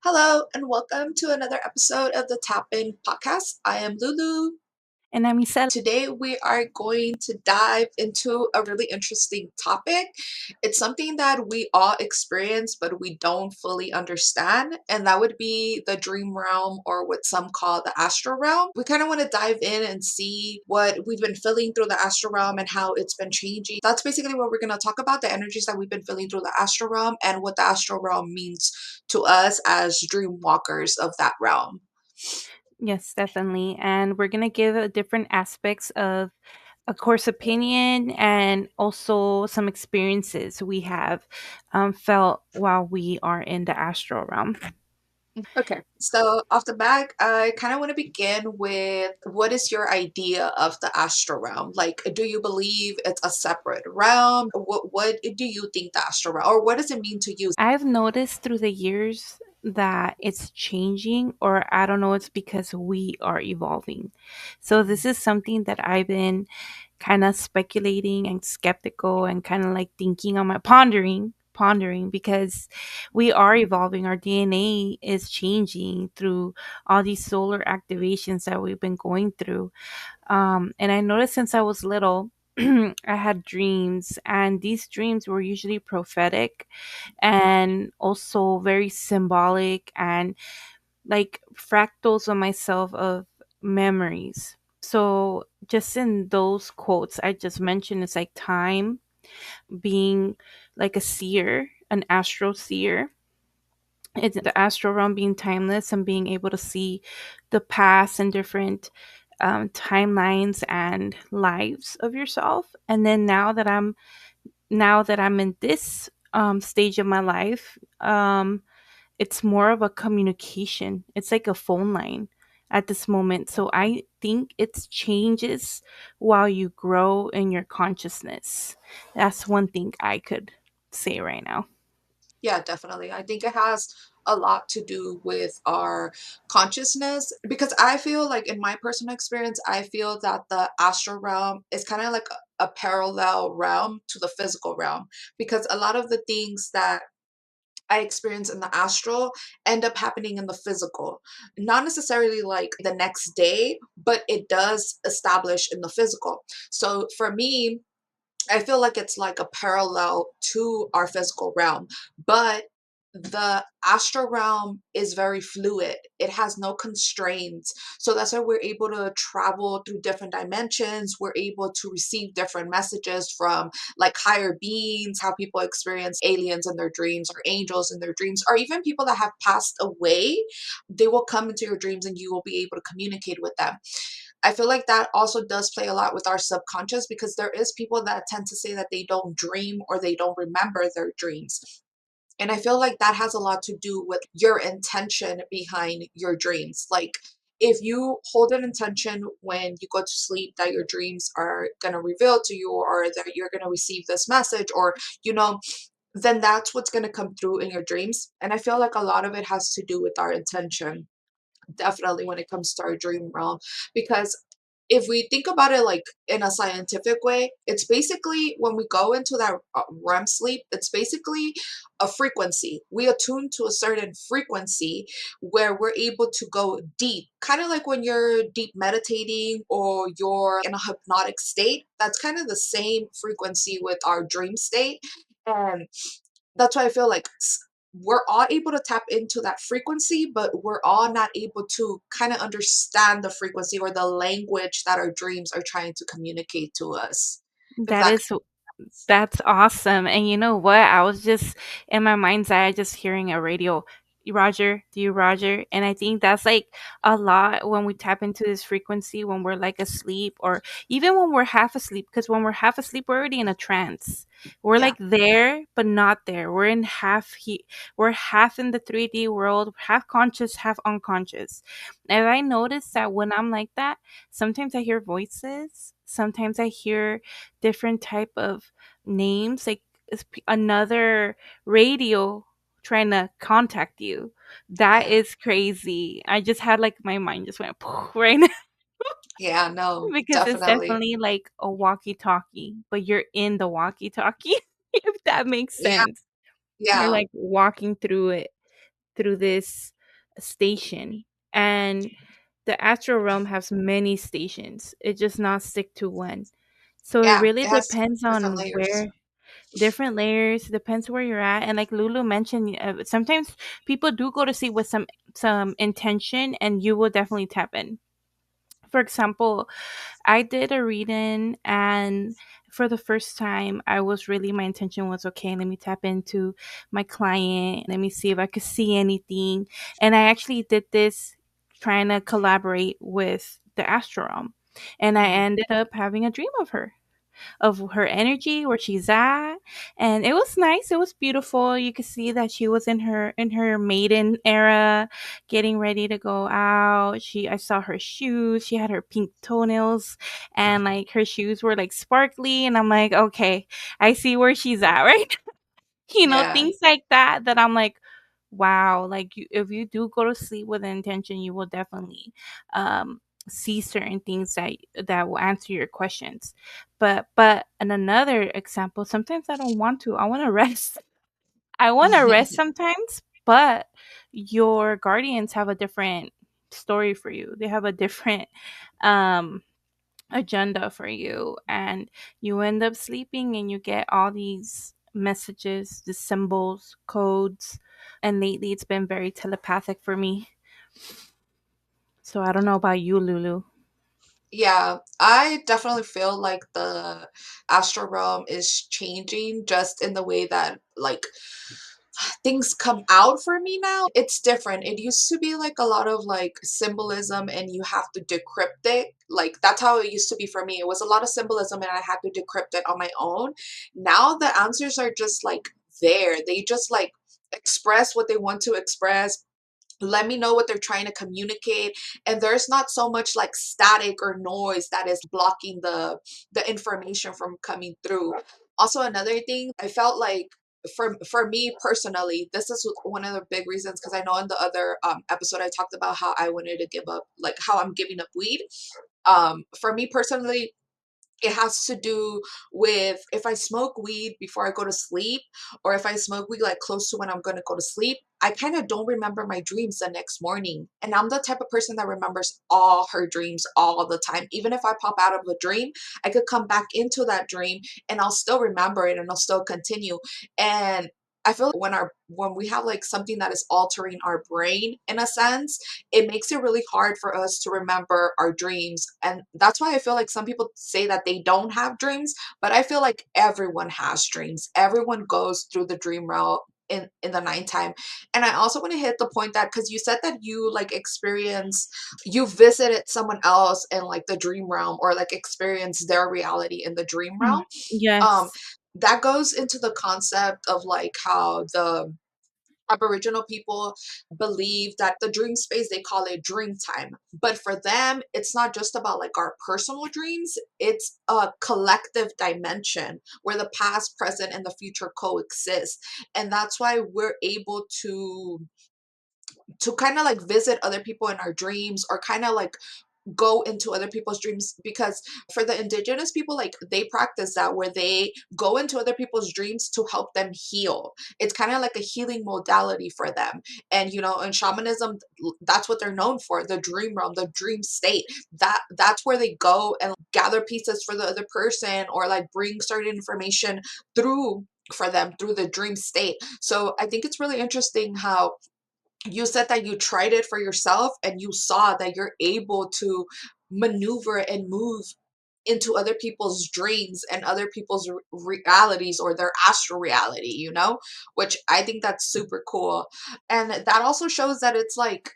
Hello, and welcome to another episode of the Tap In podcast. I am Lulu. And I'm Isel. Today, we are going to dive into a really interesting topic. It's something that we all experience, but we don't fully understand, and that would be the dream realm, or what some call the astral realm. We kind of want to dive in and see what we've been feeling through the astral realm and how it's been changing. That's basically what we're going to talk about, the energies that we've been feeling through the astral realm and what the astral realm means to us as dream walkers of that realm. Yes, definitely. And we're going to give different aspects of a course opinion and also some experiences we have felt while we are in the astral realm. Okay, so off the bat, I kind of want to begin with what is your idea of the astral realm? Like, do you believe it's a separate realm? What do you think the astral realm, or what does it mean to you? I've noticed through the years that it's changing, or I don't know, it's because we are evolving. So, this is something that I've been kind of speculating and skeptical and kind of like thinking on my pondering because we are evolving. Our DNA is changing through all these solar activations that we've been going through. And I noticed since I was little, I had dreams, and these dreams were usually prophetic and also very symbolic and like fractals of myself of memories. So just in those quotes I just mentioned, it's like time being like a seer, an astral seer. It's the astral realm being timeless and being able to see the past and different timelines and lives of yourself. And then now that I'm in this stage of my life, it's more of a communication. It's like a phone line at this moment. So I think it changes while you grow in your consciousness. That's one thing I could say right now. Yeah, definitely. I think it has a lot to do with our consciousness because I feel like, in my personal experience, I feel that the astral realm is kind of like a parallel realm to the physical realm, because a lot of the things that I experience in the astral end up happening in the physical. Not necessarily like the next day, but it does establish in the physical. So for me, I feel like it's like a parallel to our physical realm, but the astral realm is very fluid. It has no constraints. So that's why we're able to travel through different dimensions. We're able to receive different messages from like higher beings, how people experience aliens in their dreams or angels in their dreams, or even people that have passed away. They will come into your dreams and you will be able to communicate with them. I feel like that also does play a lot with our subconscious, because there is people that tend to say that they don't dream or they don't remember their dreams. And I feel like that has a lot to do with your intention behind your dreams. Like, if you hold an intention when you go to sleep that your dreams are going to reveal to you, or that you're going to receive this message, or, you know, then that's what's going to come through in your dreams. And I feel like a lot of it has to do with our intention, definitely, when it comes to our dream realm. Because if we think about it like in a scientific way, it's basically when we go into that REM sleep, it's basically a frequency. We attune to a certain frequency where we're able to go deep, kind of like when you're deep meditating or you're in a hypnotic state. That's kind of the same frequency with our dream state. And that's why I feel like we're all able to tap into that frequency, but we're all not able to kind of understand the frequency or the language that our dreams are trying to communicate to us. If That that is That's awesome. And you know what? I was just in my mind's eye, just hearing a radio. Roger, do you Roger? And I think that's like a lot when we tap into this frequency when we're like asleep, or even when we're half asleep. Because when we're half asleep, we're already in a trance. We're yeah. like there, but not there. We're half in the 3D world, half conscious, half unconscious. And I noticed that when I'm like that, sometimes I hear voices. Sometimes I hear different type of names, like another radio trying to contact you. That Yeah. is crazy. I just had like my mind just went right now Yeah, no, because it's definitely. definitely like a walkie-talkie, but you're in the walkie-talkie, if that makes Yeah, sense. You're yeah. like walking through it, through this. station, and the astral realm has many stations. It just not stick to one. So it Yeah, really it has depends different on layers. where different layers, depends where you're at. And like Lulu mentioned, sometimes people do go to sleep with some intention, and you will definitely tap in. For example, I did a reading, and for the first time, I was really, my intention was, okay, let me tap into my client. Let me see if I could see anything. And I actually did this trying to collaborate with the astral realm. And I Mhm. ended up having a dream of her energy, where she's at, and it was nice. It was beautiful. You could see that she was in her maiden era, getting ready to go out. I saw her shoes. She had her pink toenails, and like her shoes were like sparkly, and I'm like, okay, I see where she's at, right? Yeah. Things like that, that I'm like, wow, like if you do go to sleep with an intention, you will definitely um see certain things that will answer your questions. But in another example, sometimes I don't want to. I want to rest. I want to rest sometimes, but your guardians have a different story for you. They have a different um agenda for you, and you end up sleeping and you get all these messages, the symbols, codes, and lately it's been very telepathic for me. So I don't know about you, Lulu. Yeah, I definitely feel like the astral realm is changing just in the way that like things come out for me now. It's different. It used to be like a lot of like symbolism and you have to decrypt it. Like that's how it used to be for me. It was a lot of symbolism and I had to decrypt it on my own. Now the answers are just like there. They just like express what they want to express, let me know what they're trying to communicate, and there's not so much like static or noise that is blocking the information from coming through. Also, another thing I felt like, for me personally, this is one of the big reasons, because I know in the other episode I talked about how I wanted to give up, like how I'm giving up weed. For me personally, it has to do with if I smoke weed before I go to sleep, or if I smoke weed like close to when I'm going to go to sleep, I kind of don't remember my dreams the next morning. And I'm the type of person that remembers all her dreams all the time. Even if I pop out of a dream, I could come back into that dream and I'll still remember it and I'll still continue. And I feel like when we have like something that is altering our brain in a sense, it makes it really hard for us to remember our dreams. And that's why I feel like some people say that they don't have dreams, but I feel like everyone has dreams. Everyone goes through the dream realm in the nighttime. And I also want to hit the point that, because you said that you like experience, you visited someone else in like the dream realm, or like experience their reality in the dream Mm, realm. um yes. that goes into the concept of like how the Aboriginal people believe that the dream space, they call it dream time. But for them, it's not just about like our personal dreams, it's a collective dimension where the past, present, and the future coexist. And that's why we're able to kind of like visit other people in our dreams, or kind of like go into other people's dreams, because for the indigenous people, like they practice that, where they go into other people's dreams to help them heal. It's kind of like a healing modality for them. And in shamanism, that's what they're known for, the dream realm, the dream state. That's where they go and gather pieces for the other person, or like bring certain information through for them through the dream state. So I think it's really interesting how you said that you tried it for yourself and you saw that you're able to maneuver and move into other people's dreams and other people's realities, or their astral reality, which I think that's super cool. And that also shows that it's like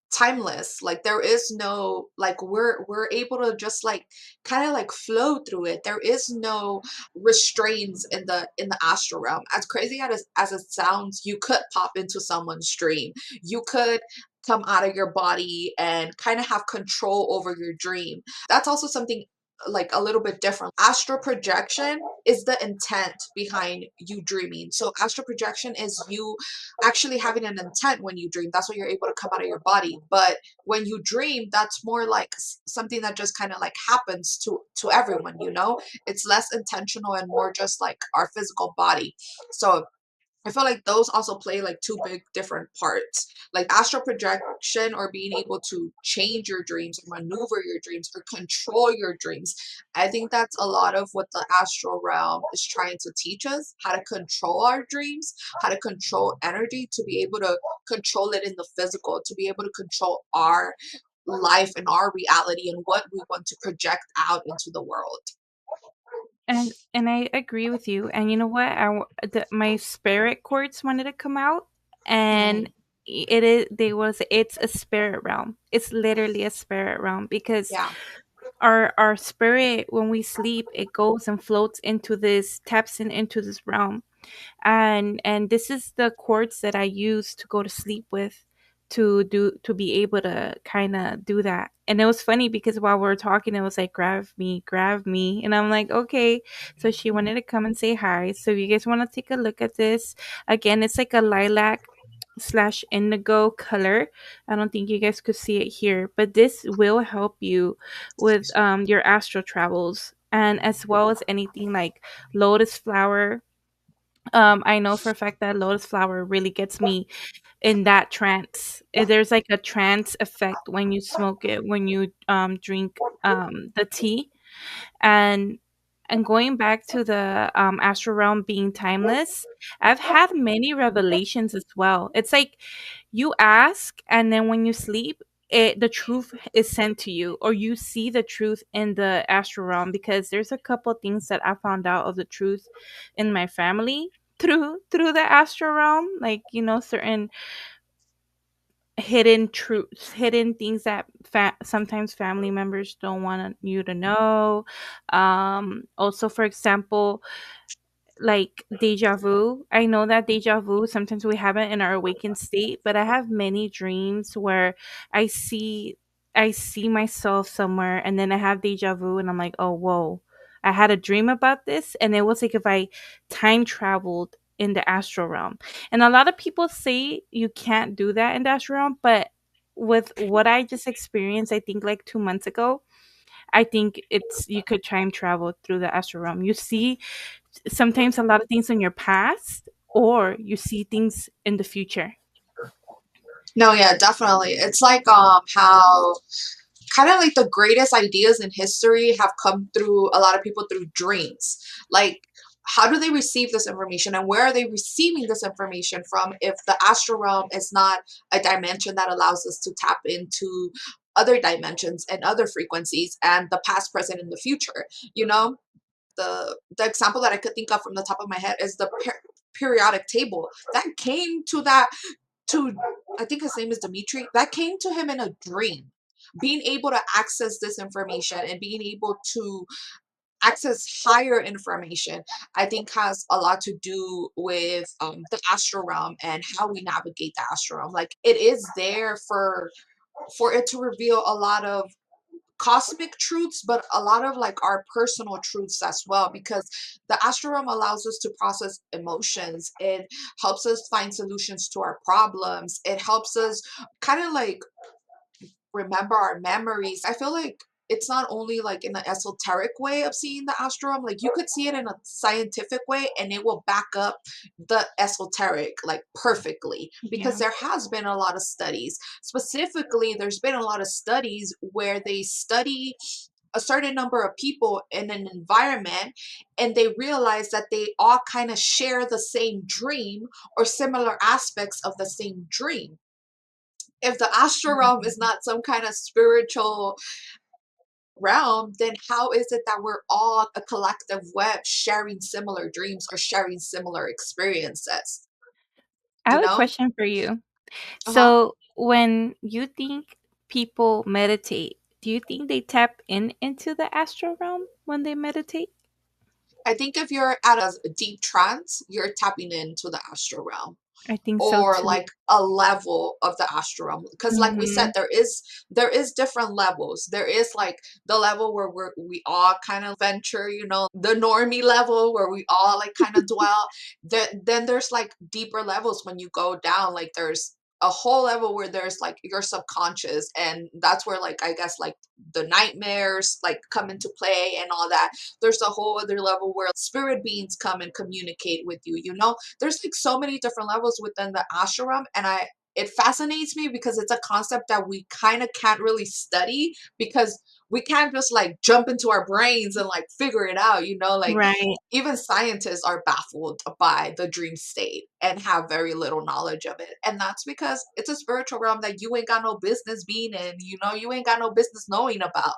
timeless. Like there is no, like we're able to just like kind of like flow through it. There is no restraints in the astral realm. As crazy as it sounds, you could pop into someone's dream, you could come out of your body and kind of have control over your dream. That's also something like a little bit different. Astral projection is the intent behind you dreaming. So astral projection is you actually having an intent when you dream. That's why you're able to come out of your body. But when you dream, that's more like something that just kind of like happens to everyone. It's less intentional and more just like our physical body. So I feel like those also play like two big different parts. Like astral projection or being able to change your dreams or maneuver your dreams or control your dreams. I think that's a lot of what the astral realm is trying to teach us, how to control our dreams, how to control energy, to be able to control it in the physical, to be able to control our life and our reality and what we want to project out into the world. And I agree with you. And you know what? My spirit quartz wanted to come out, and Mm, it's a spirit realm. It's literally a spirit realm because yeah. our spirit, when we sleep, it goes and floats into this, taps into this realm. And this is the quartz that I use to go to sleep with, to be able to kind of do that. And it was funny because while we were talking, it was like, grab me, and I'm like, okay. So she wanted to come and say hi. So if you guys want to take a look at this, again, it's like a lilac slash indigo color. I don't think you guys could see it here, but this will help you with your astral travels, and as well as anything like lotus flower. I know for a fact that lotus flower really gets me in that trance. There's like a trance effect when you smoke it, when you drink the tea. And going back to the astral realm being timeless, I've had many revelations as well. It's like you ask, and then when you sleep, the truth is sent to you, or you see the truth in the astral realm. Because there's a couple things that I found out of the truth in my family through the astral realm, like, certain hidden truths, hidden things that sometimes family members don't want you to know. Also, for example, like deja vu. I know that deja vu, sometimes we have it in our awakened state, but I have many dreams where I see I see myself somewhere, and then I have deja vu, and I'm like, "Oh, whoa. I had a dream about this," and it was like if I time traveled in the astral realm. And a lot of people say you can't do that in the astral realm, but with what I just experienced, I think like 2 months ago, I think it's you could time travel through the astral realm. You see sometimes a lot of things in your past, or you see things in the future. No, yeah, definitely. It's like how kind of like the greatest ideas in history have come through a lot of people through dreams. Like, how do they receive this information and where are they receiving this information from if the astral realm is not a dimension that allows us to tap into other dimensions and other frequencies and the past, present, and the future? You know, the example that I could think of from the top of my head is the periodic table that came to I think his name is Dimitri, that came to him in a dream. Being able to access this information and being able to access higher information, I think has a lot to do with the astral realm and how we navigate the astral realm. Like it is there for it to reveal a lot of cosmic truths, but a lot of like our personal truths as well, because the astral realm allows us to process emotions. It helps us find solutions to our problems. It helps us kind of like remember our memories. I feel like it's not only like in an esoteric way of seeing the astral realm, like you could see it in a scientific way and it will back up the esoteric like perfectly, because Yeah. there has been a lot of studies. Specifically, there's been a lot of studies where they study a certain number of people in an environment and they realize that they all kind of share the same dream or similar aspects of the same dream. If the astral realm is not some kind of spiritual realm, then how is it that we're all a collective web sharing similar dreams or sharing similar experiences? I You have a know? question for you. Uh-huh. So, when you think people meditate, do you think they tap into the astral realm when they meditate? I think if you're at a deep trance, you're tapping into the astral realm, I think so or too. like a level of the astral realm, because like we said, Mhm. there is different levels. There is like the level where we all kind of venture, the normie level where we all like kind of dwell. Then there's like deeper levels when you go down, like there's a whole level where there's like your subconscious, and that's where like I guess like the nightmares like come into play and all that. There's a whole other level where spirit beings come and communicate with you, you know. There's like so many different levels within the astral realm, and I it fascinates me because it's a concept that we kind of can't really study because we can't just like jump into our brains and like figure it out, you know, like Right. even scientists are baffled by the dream state and have very little knowledge of it. And that's because it's a spiritual realm that you ain't got no business being in, you know, you ain't got no business knowing about.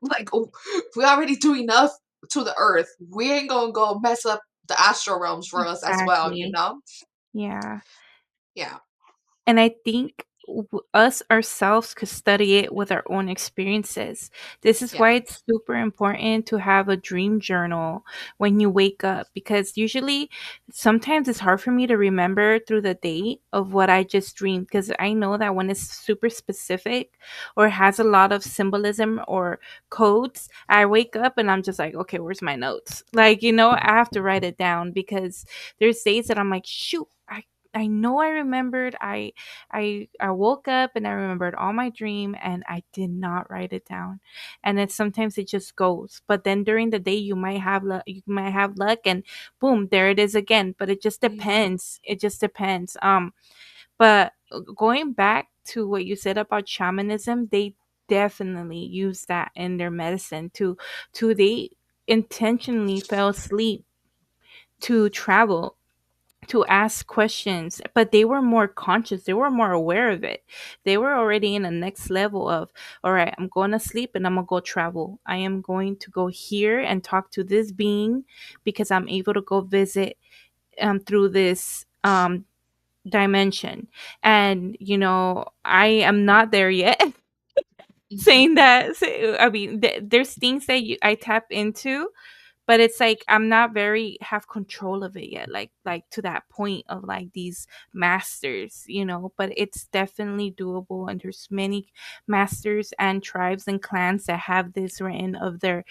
Like, oh, we already do enough to the earth. We ain't gonna go mess up the astral realms for us as well, you Exactly. know? Yeah. Yeah. And I think us ourselves could study it with our own experiences. This is why Yeah. it's super important to have a dream journal when you wake up, because usually sometimes it's hard for me to remember through the day of what I just dreamed, because I know that when it's super specific or has a lot of symbolism or codes, I wake up and I'm just like, okay, where's my notes? Like, I have to write it down because there's days that I'm like, shoot, I know I remembered. I woke up and I remembered all my dream and I did not write it down. And then sometimes it just goes. But then during the day you might have luck and boom, there it is again. But it just Mhm. depends. It just depends. But going back to what you said about shamanism, they definitely use that in their medicine to they intentionally fell asleep to travel, to ask questions, but they were more conscious, they were more aware of it. They were already in the next level of, all right, I'm going to sleep and I'm going to go travel. I am going to go here and talk to this being because I'm able to go visit through this dimension. And I am not there yet. Mhm. Saying that, I mean, there's things that I tap into, but it's like I'm not very have control of it yet, like to that point of like these masters, but it's definitely doable. And there's many masters and tribes and clans that have this written of their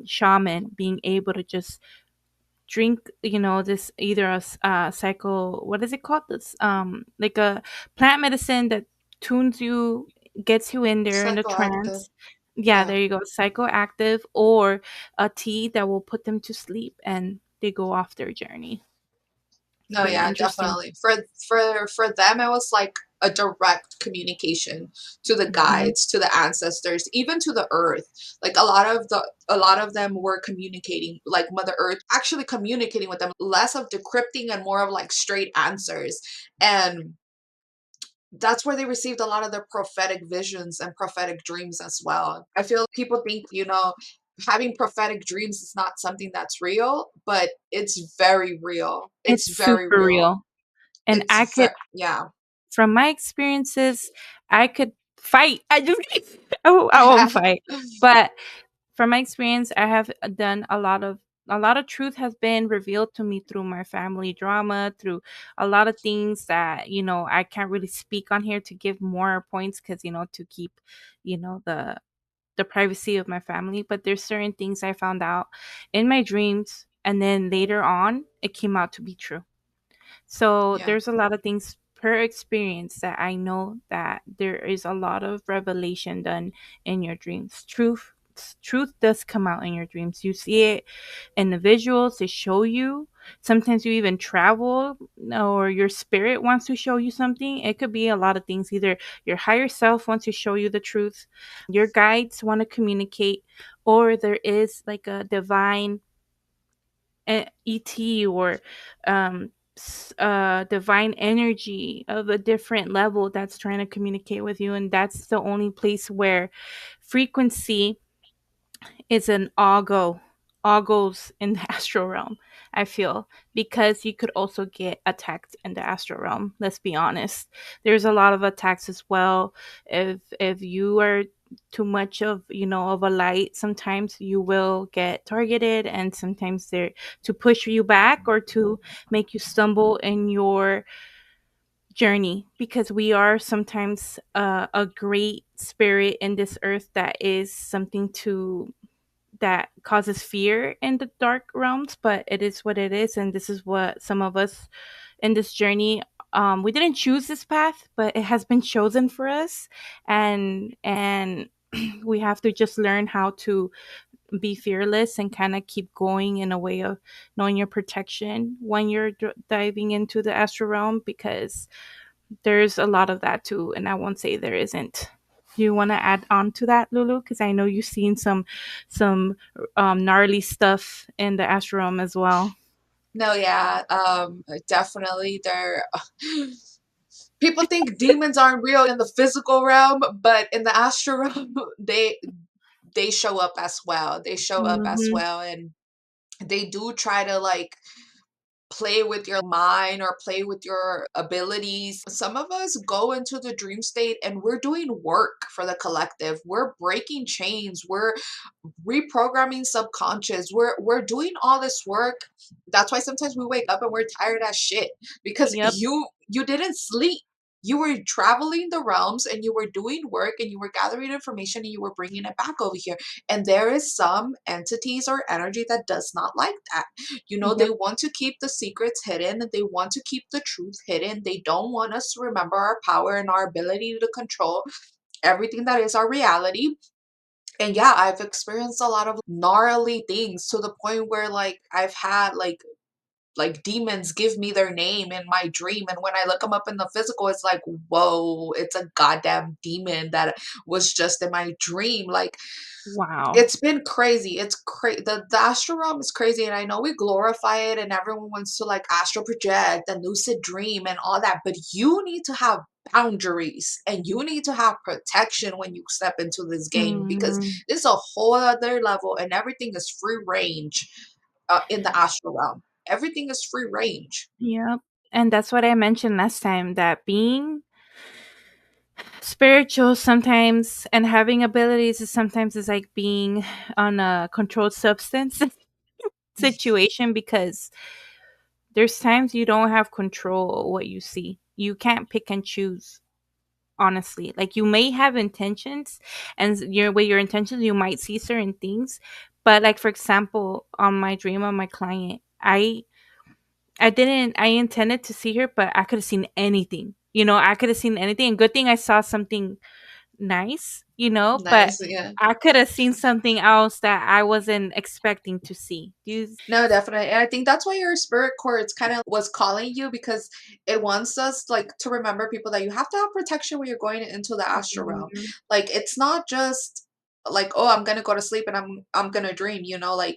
shaman being able to just drink, this either psycho, what is it called, this like a plant medicine that tunes you, gets you in there in the Psychoactive. trance. Yeah, Yeah. there you go, psychoactive, or a tea that will put them to sleep and they go off their journey. It's No, pretty yeah, interesting. definitely. For them, it was like a direct communication to the Hmm. guides, to the ancestors, even to the earth. Like a lot of them were communicating, like Mother Earth actually communicating with them, less of decrypting and more of like straight answers. And that's where they received a lot of their prophetic visions and prophetic dreams as well. I feel people think, having prophetic dreams is not something that's real, but it's very real. It's It's very super real. real. And It's very, yeah. from my experiences, I could fight. I just, I won't fight. But from my experience, I have done a lot of truth has been revealed to me through my family drama, through a lot of things that I can't really speak on here to give more points, because to keep the privacy of my family. But there's certain things I found out in my dreams, and then later on it came out to be true. So Yeah. there's a lot of things per experience that I know that there is a lot of revelation done in your dreams. Truth does come out in your dreams. You see it in the visuals, they show you. Sometimes you even travel, or your spirit wants to show you something. It could be a lot of things. Either your higher self wants to show you the truth, your guides want to communicate, or there is like a divine ET, or divine energy of a different level that's trying to communicate with you. And that's the only place where frequency is an all goes in the astral realm, I feel, because you could also get attacked in the astral realm. Let's be honest, there's a lot of attacks as well. If you are too much of a light, sometimes you will get targeted, and sometimes they're to push you back or to make you stumble in your journey, because we are sometimes a great spirit in this earth that is something to that causes fear in the dark realms. But it is what it is, and this is what some of us in this journey we didn't choose this path, but it has been chosen for us, and we have to just learn how to be fearless and kind of keep going in a way of knowing your protection when you're diving into the astral realm, because there's a lot of that too, and I won't say there isn't. Do you want to add on to that, Lulu? Because I know you've seen some gnarly stuff in the astral realm as well. No, yeah, definitely. There, people think demons aren't real in the physical realm, but in the astral realm, they show up as well. They show up as Hmm. well, and they do try to like play with your mind or play with your abilities. Some of us go into the dream state and we're doing work for the collective. We're breaking chains. We're reprogramming subconscious. We're doing all this work. That's why sometimes we wake up and we're tired as shit because Yep. you didn't sleep. You were traveling the realms and you were doing work and you were gathering information and you were bringing it back over here. And there is some entities or energy that does not like that. You know, they Yep. want to keep the secrets hidden. They want to keep the truth hidden. They don't want us to remember our power and our ability to control everything that is our reality. And yeah, I've experienced a lot of gnarly things to the point where like I've had like demons give me their name in my dream, and when I look them up in the physical, it's like, whoa, it's a goddamn demon that was just in my dream. Like, Wow. it's been crazy. It's crazy. The astral realm is crazy, and I know we glorify it, and everyone wants to like astral project and lucid dream and all that. But you need to have boundaries, and you need to have protection when you step into this game because Hmm. this is a whole other level, and everything is free range in the astral realm. Everything is free range. Yep. And that's what I mentioned last time, that being spiritual sometimes and having abilities is sometimes is like being on a controlled substance situation, because there's times you don't have control of what you see. You can't pick and choose, honestly. Like, you may have intentions, and your with your intentions you might see certain things, but like for example, on my dream of my client, I intended to see her, but I could have seen anything. I could have seen anything. And good thing I saw something nice, but Nice, yeah. I could have seen something else that I wasn't expecting to see. No, definitely. And I think that's why your spirit cords kind of was calling you because it wants us like to remember people that you have to have protection when you're going into the astral realm. Mhm. Like it's not just like, oh, I'm gonna go to sleep and I'm gonna dream, you know, like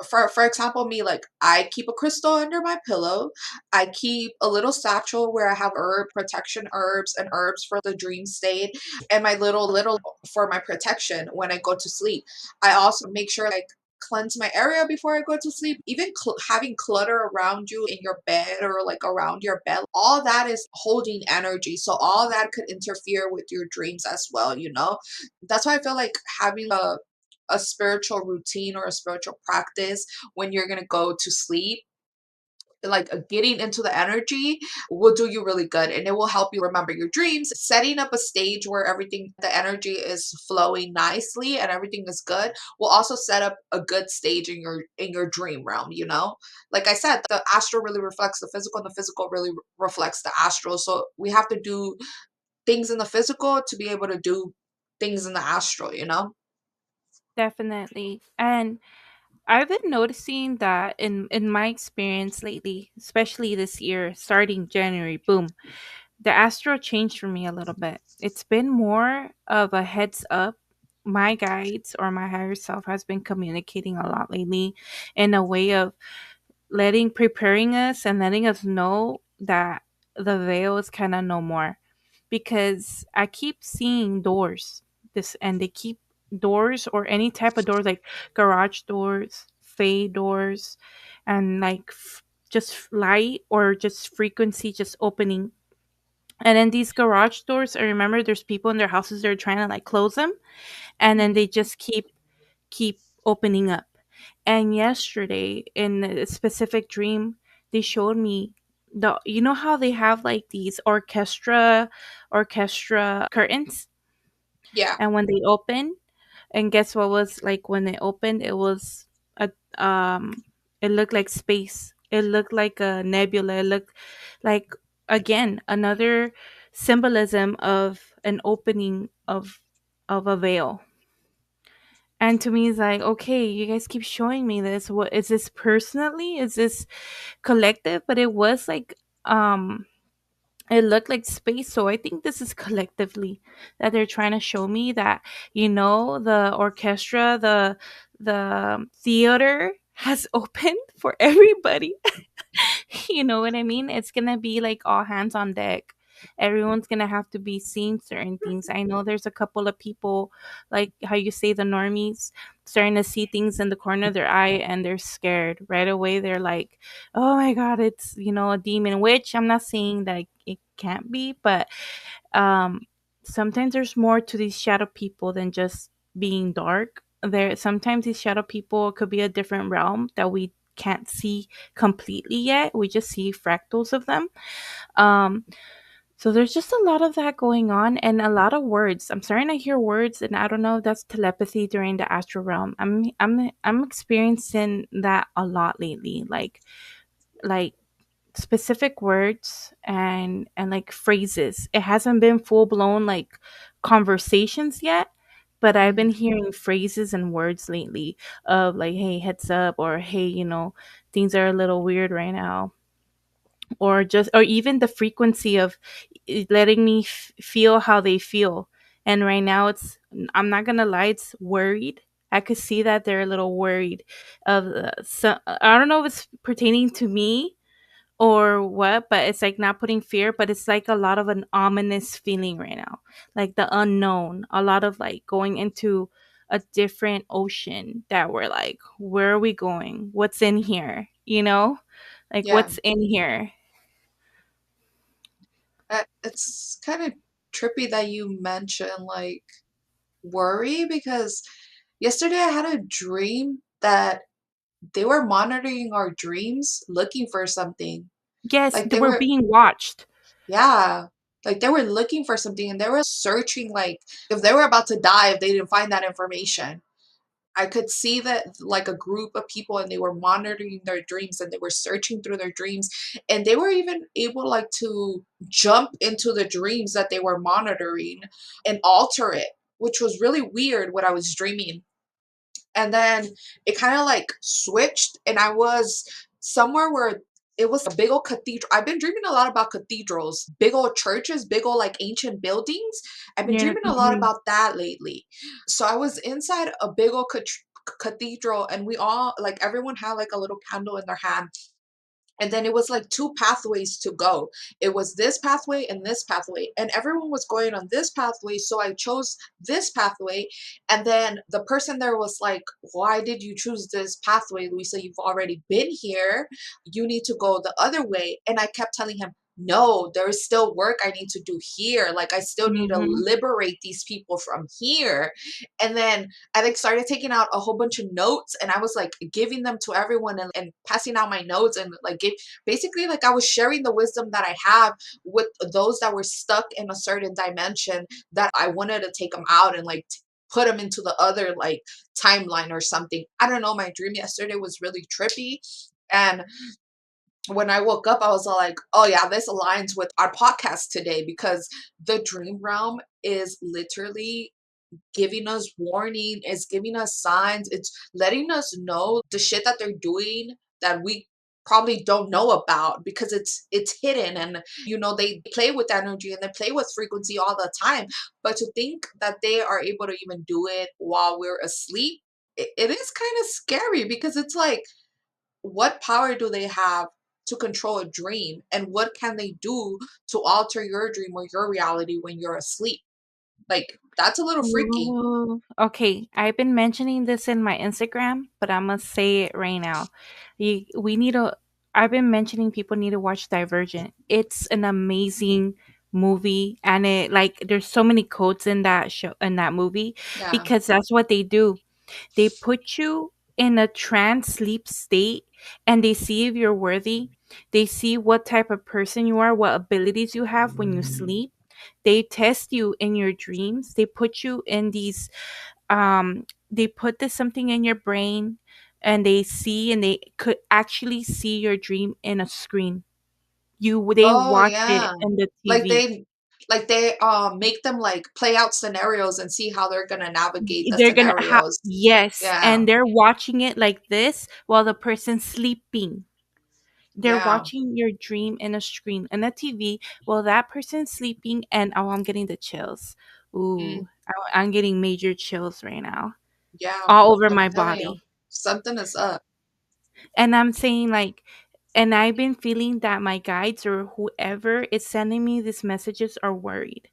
for example, me, like I keep a crystal under my pillow. I keep a little satchel where I have herb protection herbs and herbs for the dream state and my little for my protection when I go to sleep. I also make sure like cleanse my area before I go to sleep. Even having clutter around you in your bed or like around your bed, all that is holding energy. So all that could interfere with your dreams as well, you know? That's why I feel like having a spiritual routine or a spiritual practice when you're going to go to sleep, like getting into the energy will do you really good and it will help you remember your dreams. Setting up a stage where everything, the energy is flowing nicely and everything is good will also set up a good stage in your dream realm, you know. Like I said, the astral really reflects the physical and the physical really reflects the astral, so we have to do things in the physical to be able to do things in the astral, you know. Definitely. And I've been noticing that in my experience lately, especially this year, starting January, boom, the astro changed for me a little bit. It's been more of a heads up. My guides or my higher self has been communicating a lot lately in a way of preparing us and letting us know that the veil is kind of no more, because I keep seeing doors, this and they keep doors or any type of doors, like garage doors, fade doors, and like just light or just frequency just opening. And then these garage doors, I remember there's people in their houses that are trying to like close them, and then they just keep opening up. And yesterday in a specific dream, they showed me how they have like these orchestra curtains, Yeah. and when they open, and guess what was like when they opened, it was a it looked like space. It looked like a nebula. It looked like again, another symbolism of an opening of a veil. And to me, it's like, okay, you guys keep showing me this. What is this personally? Is this collective? But it was like, it looked like space. So I think this is collectively that they're trying to show me that, the orchestra, the theater has opened for everybody. You know what I mean? It's gonna be like all hands on deck. Everyone's gonna have to be seeing certain things. I know there's a couple of people, like how you say the normies, starting to see things in the corner of their eye and they're scared. Right away they're like, oh my god, it's a demon, which I'm not saying that it can't be, but um sometimes there's more to these shadow people than just being dark. There sometimes these shadow people could be a different realm that we can't see completely yet. We just see fractals of them. um so there's just a lot of that going on and a lot of words. I'm starting to hear words, and I don't know if that's telepathy during the astral realm. I'm experiencing that a lot lately, like specific words and like phrases. It hasn't been full blown like conversations yet, but I've been Mhm. hearing phrases and words lately of like, hey, heads up, or hey, things are a little weird right now, or even the frequency of letting me feel how they feel. And right now I'm not gonna lie, it's worried. I could see that they're a little worried of so I don't know if it's pertaining to me or what, but it's like not putting fear, but it's like a lot of an ominous feeling right now, like the unknown, a lot of like going into a different ocean that we're like, where are we going, what's in here, like Yeah. what's in here. It's kind of trippy that you mention like worry because yesterday I had a dream that they were monitoring our dreams looking for something. Yes, Like they we're were, being watched. yeah, like they were looking for something and they were searching, like if they were about to die if they didn't find that information. I could see that like a group of people and they were monitoring their dreams and they were searching through their dreams and they were even able like to jump into the dreams that they were monitoring and alter it, which was really weird what I was dreaming. And then it kind of like switched and I was somewhere where it was a big old cathedral. I've been dreaming a lot about cathedrals, big old churches, big old like ancient buildings. I've been Yeah. dreaming a lot Mhm. about that lately. So I was inside a big old cathedral and we all like everyone had like a little candle in their hand, and then it was like two pathways to go. It was this pathway and this pathway, and everyone was going on this pathway, so I chose this pathway. And then the person there was like, why did you choose this pathway, Luisa? You've already been here, you need to go the other way. And I kept telling him, no, there is still work I need to do here, like I still need to Mhm. liberate these people from here. And then I like started taking out a whole bunch of notes and I was like giving them to everyone and passing out my notes and like basically like I was sharing the wisdom that I have with those that were stuck in a certain dimension that I wanted to take them out and like put them into the other like timeline or something. I don't know. My dream yesterday was really trippy. And when I woke up, I was all like, oh yeah, this aligns with our podcast today because the dream realm is literally giving us warning, it's giving us signs, it's letting us know the shit that they're doing that we probably don't know about because it's hidden. And they play with energy and they play with frequency all the time, but to think that they are able to even do it while we're asleep, it is kind of scary because it's like, what power do they have to control a dream and what can they do to alter your dream or your reality when you're asleep? Like, that's a little freaky. Ooh, okay, I've been mentioning this in my Instagram, but I must say it right now. We need to. I've been mentioning people need to watch Divergent. It's an amazing movie, and it like there's so many quotes in that show in that movie Yeah. because that's what they do. They put you in a trance sleep state, and they see if you're worthy. They see what type of person you are, what abilities you have when you sleep. They test you in your dreams. They put you in these they put this something in your brain, and they could actually see your dream in a screen. They Oh, watch it yeah. in the Like TV. they make them, like, play out scenarios and see how they're gonna navigate the They're gonna ha scenarios. Yes, Yeah, and they're watching it like this while the person's sleeping. They're yeah, watching your dream in a screen in a TV while that person's sleeping, and oh, I'm getting the chills. mm, Ooh, I'm getting major chills right now, yeah. all over I'm my telling you, body. something is up. And I'm saying like, and I've been feeling that my guides or whoever is sending me these messages are worried.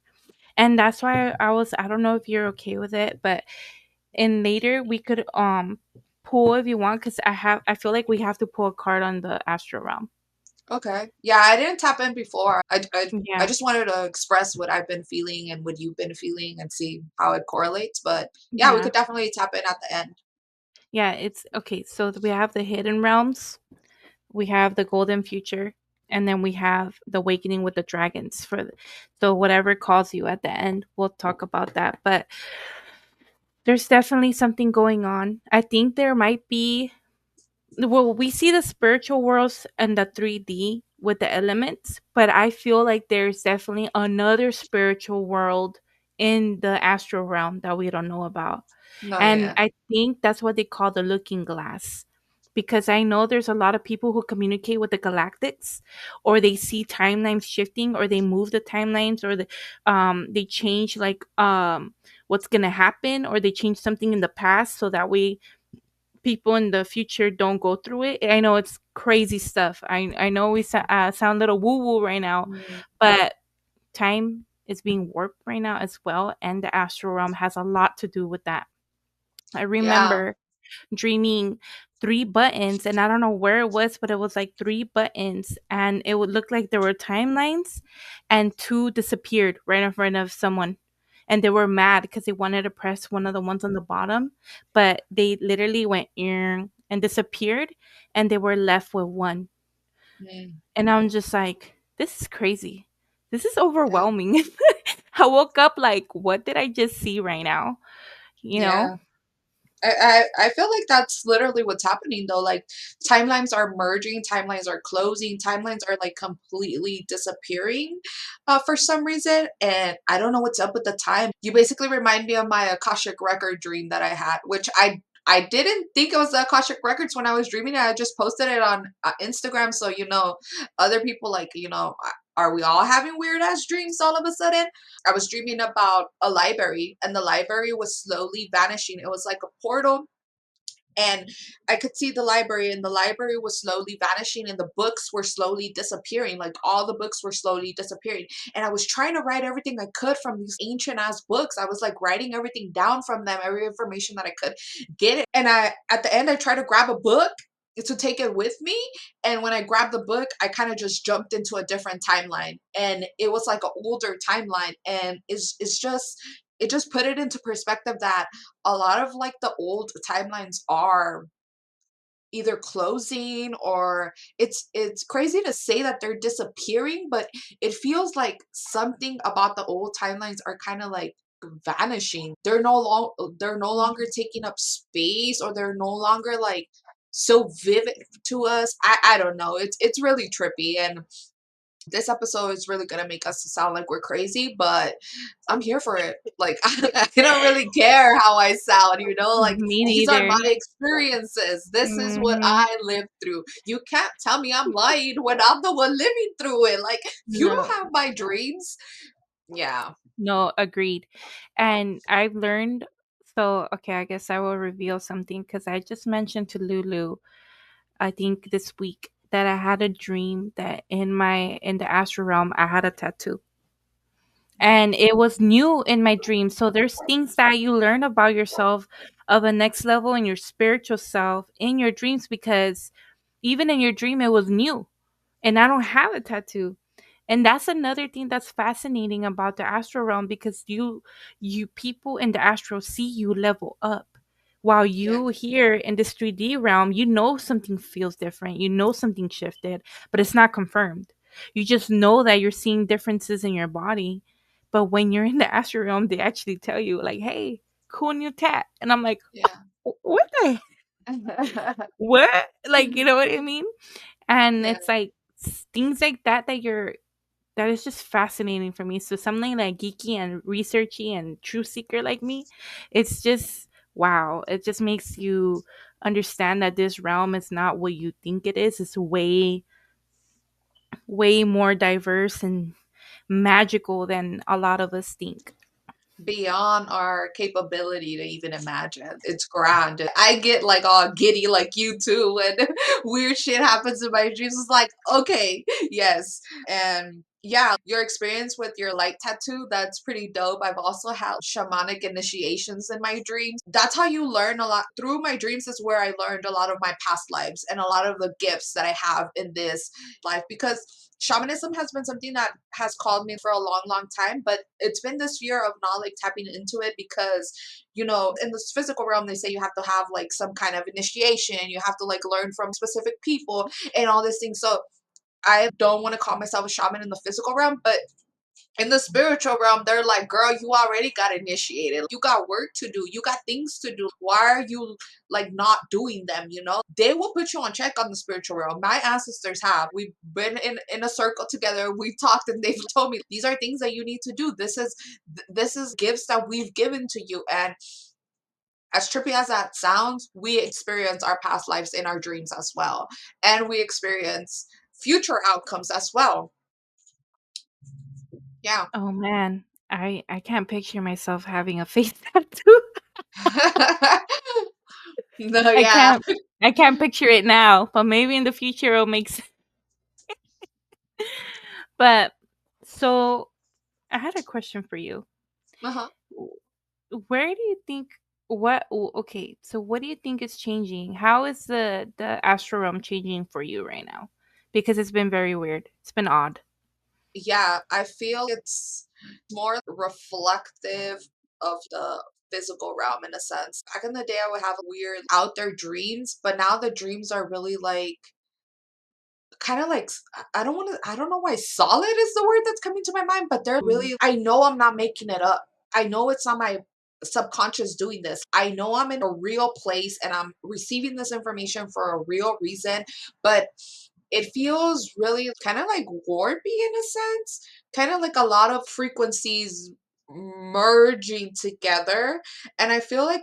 And that's why I don't know if you're okay with it, but and later we could pull if you want, because I feel like we have to pull a card on the astral realm. Okay. Yeah, I didn't tap in before. I Yeah, just wanted to express what I've been feeling and what you've been feeling and see how it correlates, but yeah, we yeah, could definitely tap in at the end. yeah. It's okay. So we have the hidden realms, we have the golden future, and then we have the awakening with the dragons. So whatever calls you at the end, we'll talk about that. But there's definitely something going on. I think there might be, well, we see the spiritual worlds and the 3D with the elements, but I feel like there's definitely another spiritual world in the astral realm that we don't know about. No, And yeah. I think that's what they call the looking glass. Because I know there's a lot of people who communicate with the galactics, or they see timelines shifting, or they move the timelines, or they change like what's gonna happen, or they change something in the past so that way people in the future don't go through it. I know it's crazy stuff. I know we sound a little woo woo right now, Mm, but time is being warped right now as well, and the astral realm has a lot to do with that. I yeah. remember dreaming three buttons, and I don't know where it was, but it was like three buttons, and it would look like there were timelines, and two disappeared right in front of someone. And they were mad because they wanted to press one of the ones on the bottom, but they literally went and disappeared, and they were left with one. Mm, And I'm just like, this is crazy. This is yeah. overwhelming. I woke up like, what did I just see right now? You know? Yeah. I feel like that's literally what's happening though. Like timelines are merging, timelines are closing, timelines are like completely disappearing for some reason. And I don't know what's up with the time. You basically remind me of my Akashic record dream that I had, which I didn't think it was the Akashic records when I was dreaming it. I just posted it on Instagram. So, other people like, are we all having weird ass dreams all of a sudden? I was dreaming about a library and the library was slowly vanishing. It was like a portal and I could see the library and the library was slowly vanishing and the books were slowly disappearing. Like all the books were slowly disappearing. And I was trying to write everything I could from these ancient ass books. I was like writing everything down from them, every information that I could get it. And at the end, I tried to grab a book to take it with me. And when I grabbed the book, I kind of just jumped into a different timeline. And it was like an older timeline. And it just put it into perspective that a lot of like the old timelines are either closing or it's crazy to say that they're disappearing, but it feels like something about the old timelines are kind of like vanishing. They're no longer taking up space or they're no longer like so vivid to us. I don't know. It's really trippy and this episode is really gonna make us sound like we're crazy, but I'm here for it. Like I don't really care how I sound, like Me these are neither. my experiences. This is what Hmm. I lived through. You can't tell me I'm lying when I'm the one living through it. Like you No, don't have my dreams. Yeah. no, agreed. And I've learned. So, okay, I guess I will reveal something because I just mentioned to Lulu, I think this week, that I had a dream that in the astral realm I had a tattoo. And it was new in my dream. So there's things that you learn about yourself of a next level in your spiritual self in your dreams, because even in your dream it was new. And I don't have a tattoo. And that's another thing that's fascinating about the astral realm, because you people in the astral see you level up, while Yeah. you here in this 3D realm, you know something feels different, you know something shifted, but it's not confirmed. You just know that you're seeing differences in your body. But when you're in the astral realm, they actually tell you like, hey, cool new tat. And I'm like, Yeah. what the what, like, you know what I mean? And Yeah. it's like things like that that is just fascinating for me. So something like geeky and researchy and truth seeker like me, it's just wow. It just makes you understand that this realm is not what you think it is. It's way more diverse and magical than a lot of us think. Beyond our capability to even imagine. It's grand. I get like all giddy like you too when weird shit happens in my dreams. It's like, okay, yes. And yeah, your experience with your light tattoo, that's pretty dope. I've also had shamanic initiations in my dreams. That's how you learn a lot. Through my dreams is where I learned a lot of my past lives and a lot of the gifts that I have in this life, because shamanism has been something that has called me for a long, long time, but it's been this year of not like tapping into it because, in this physical realm, they say you have to have like some kind of initiation, you have to like learn from specific people and all these things. So I don't want to call myself a shaman in the physical realm, but in the spiritual realm, they're like, girl, you already got initiated. You got work to do. You got things to do. Why are you like not doing them? They will put you on check on the spiritual realm. My ancestors have. We've been in a circle together. We've talked and they've told me these are things that you need to do. This is gifts that we've given to you. And as trippy as that sounds, we experience our past lives in our dreams as well. And we experience future outcomes as well. Yeah. Oh man, I can't picture myself having a face tattoo. No, I yeah. can't I can't picture it now, but maybe in the future it'll make sense. But so I had a question for you. Uh-huh. Where do you think okay, so what do you think is changing? How is the astral realm changing for you right now? Because it's been very weird. It's been odd. Yeah, I feel it's more reflective of the physical realm in a sense. Back in the day, I would have weird out there dreams, but now the dreams are really like kind of like I don't know why solid is the word that's coming to my mind, but they're Mm. really, I know I'm not making it up. I know it's not my subconscious doing this. I know I'm in a real place and I'm receiving this information for a real reason, but it feels really kind of like warpy in a sense, kind of like a lot of frequencies merging together. And I feel like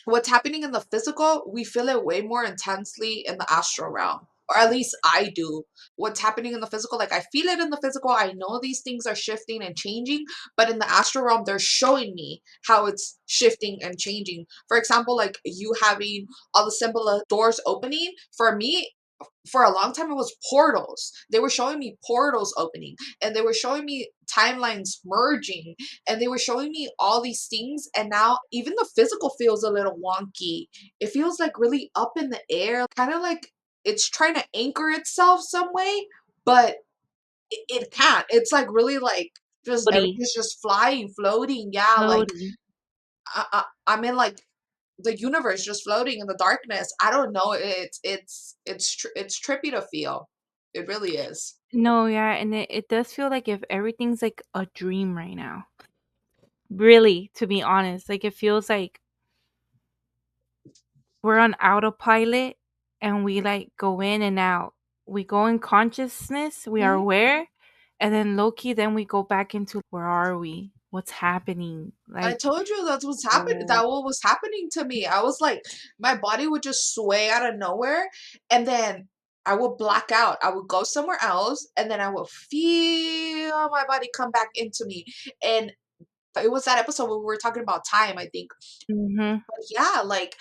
what's happening in the physical, we feel it way more intensely in the astral realm. Or at least I do. What's happening in the physical, like I feel it in the physical. I know these things are shifting and changing, but in the astral realm, they're showing me how it's shifting and changing. For example, like you having all the symbol of doors opening. For me, for a long time, it was portals. They were showing me portals opening and they were showing me timelines merging and they were showing me all these things. And now even the physical feels a little wonky. It feels like really up in the air, kind of like it's trying to anchor itself some way, but it can't. It's like really like just Floaty. everything's just flying, floating. Yeah, like Floaty. I'm in like the universe just floating in the darkness. I don't know. It's trippy to feel. It really is. No, yeah, and it does feel like if everything's like a dream right now. Really, to be honest. Like it feels like we're on autopilot and we like go in and out. We go in consciousness, we are Mhm. aware, and then low key, then we go back into where are we? What's happening? I Like, told you that's what's happening. oh, That what was happening to me. I was like, my body would just sway out of nowhere, and then I would black out. I would go somewhere else, and then I would feel my body come back into me. And it was that episode where we were talking about time, I think. mm-hmm. But yeah, like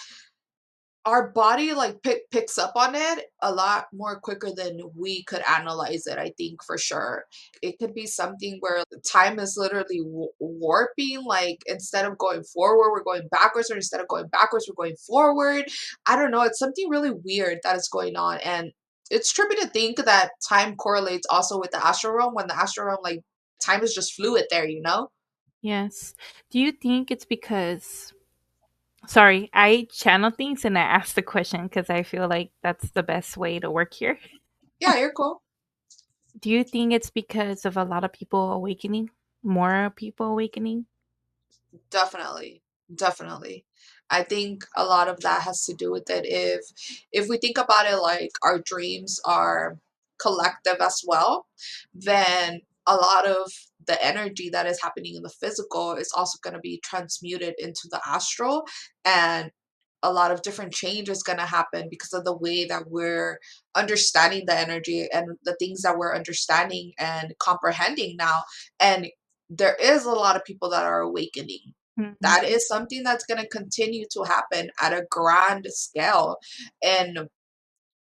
our body like picks up on it a lot more quicker than we could analyze it, I think, for sure. It could be something where the time is literally warping, like instead of going forward we're going backwards, or instead of going backwards we're going forward. I don't know, it's something really weird that is going on. And it's trippy to think that time correlates also with the astral realm, when the astral realm, like, time is just fluid there. Yes. Do you think it's because sorry, I channel things and I ask the question because I feel like that's the best way to work here. Yeah, you're cool. Do you think it's because of a lot of people awakening? More people awakening? Definitely. Definitely. I think a lot of that has to do with it. If we think about it, like our dreams are collective as well, then a lot of the energy that is happening in the physical is also going to be transmuted into the astral, and a lot of different change is going to happen because of the way that we're understanding the energy and the things that we're understanding and comprehending now. And there is a lot of people that are awakening. Mhm. That is something that's going to continue to happen at a grand scale. And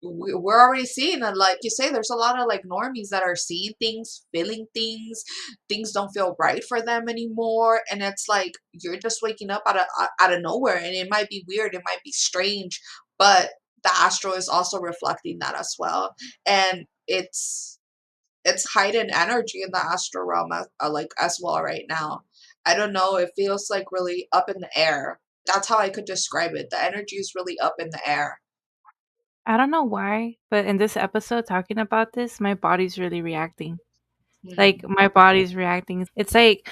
we're already seeing, and like you say, there's a lot of like normies that are seeing things, feeling things. Things don't feel right for them anymore, and it's like you're just waking up out of nowhere, and it might be weird, it might be strange, but the astral is also reflecting that as well. And it's heightened energy in the astral realm like as well right now. I don't know, it feels like really up in the air. That's how I could describe it. The energy is really up in the air. I don't know why, but in this episode talking about this, my body's really reacting. Like Hmm. my body's reacting. It's like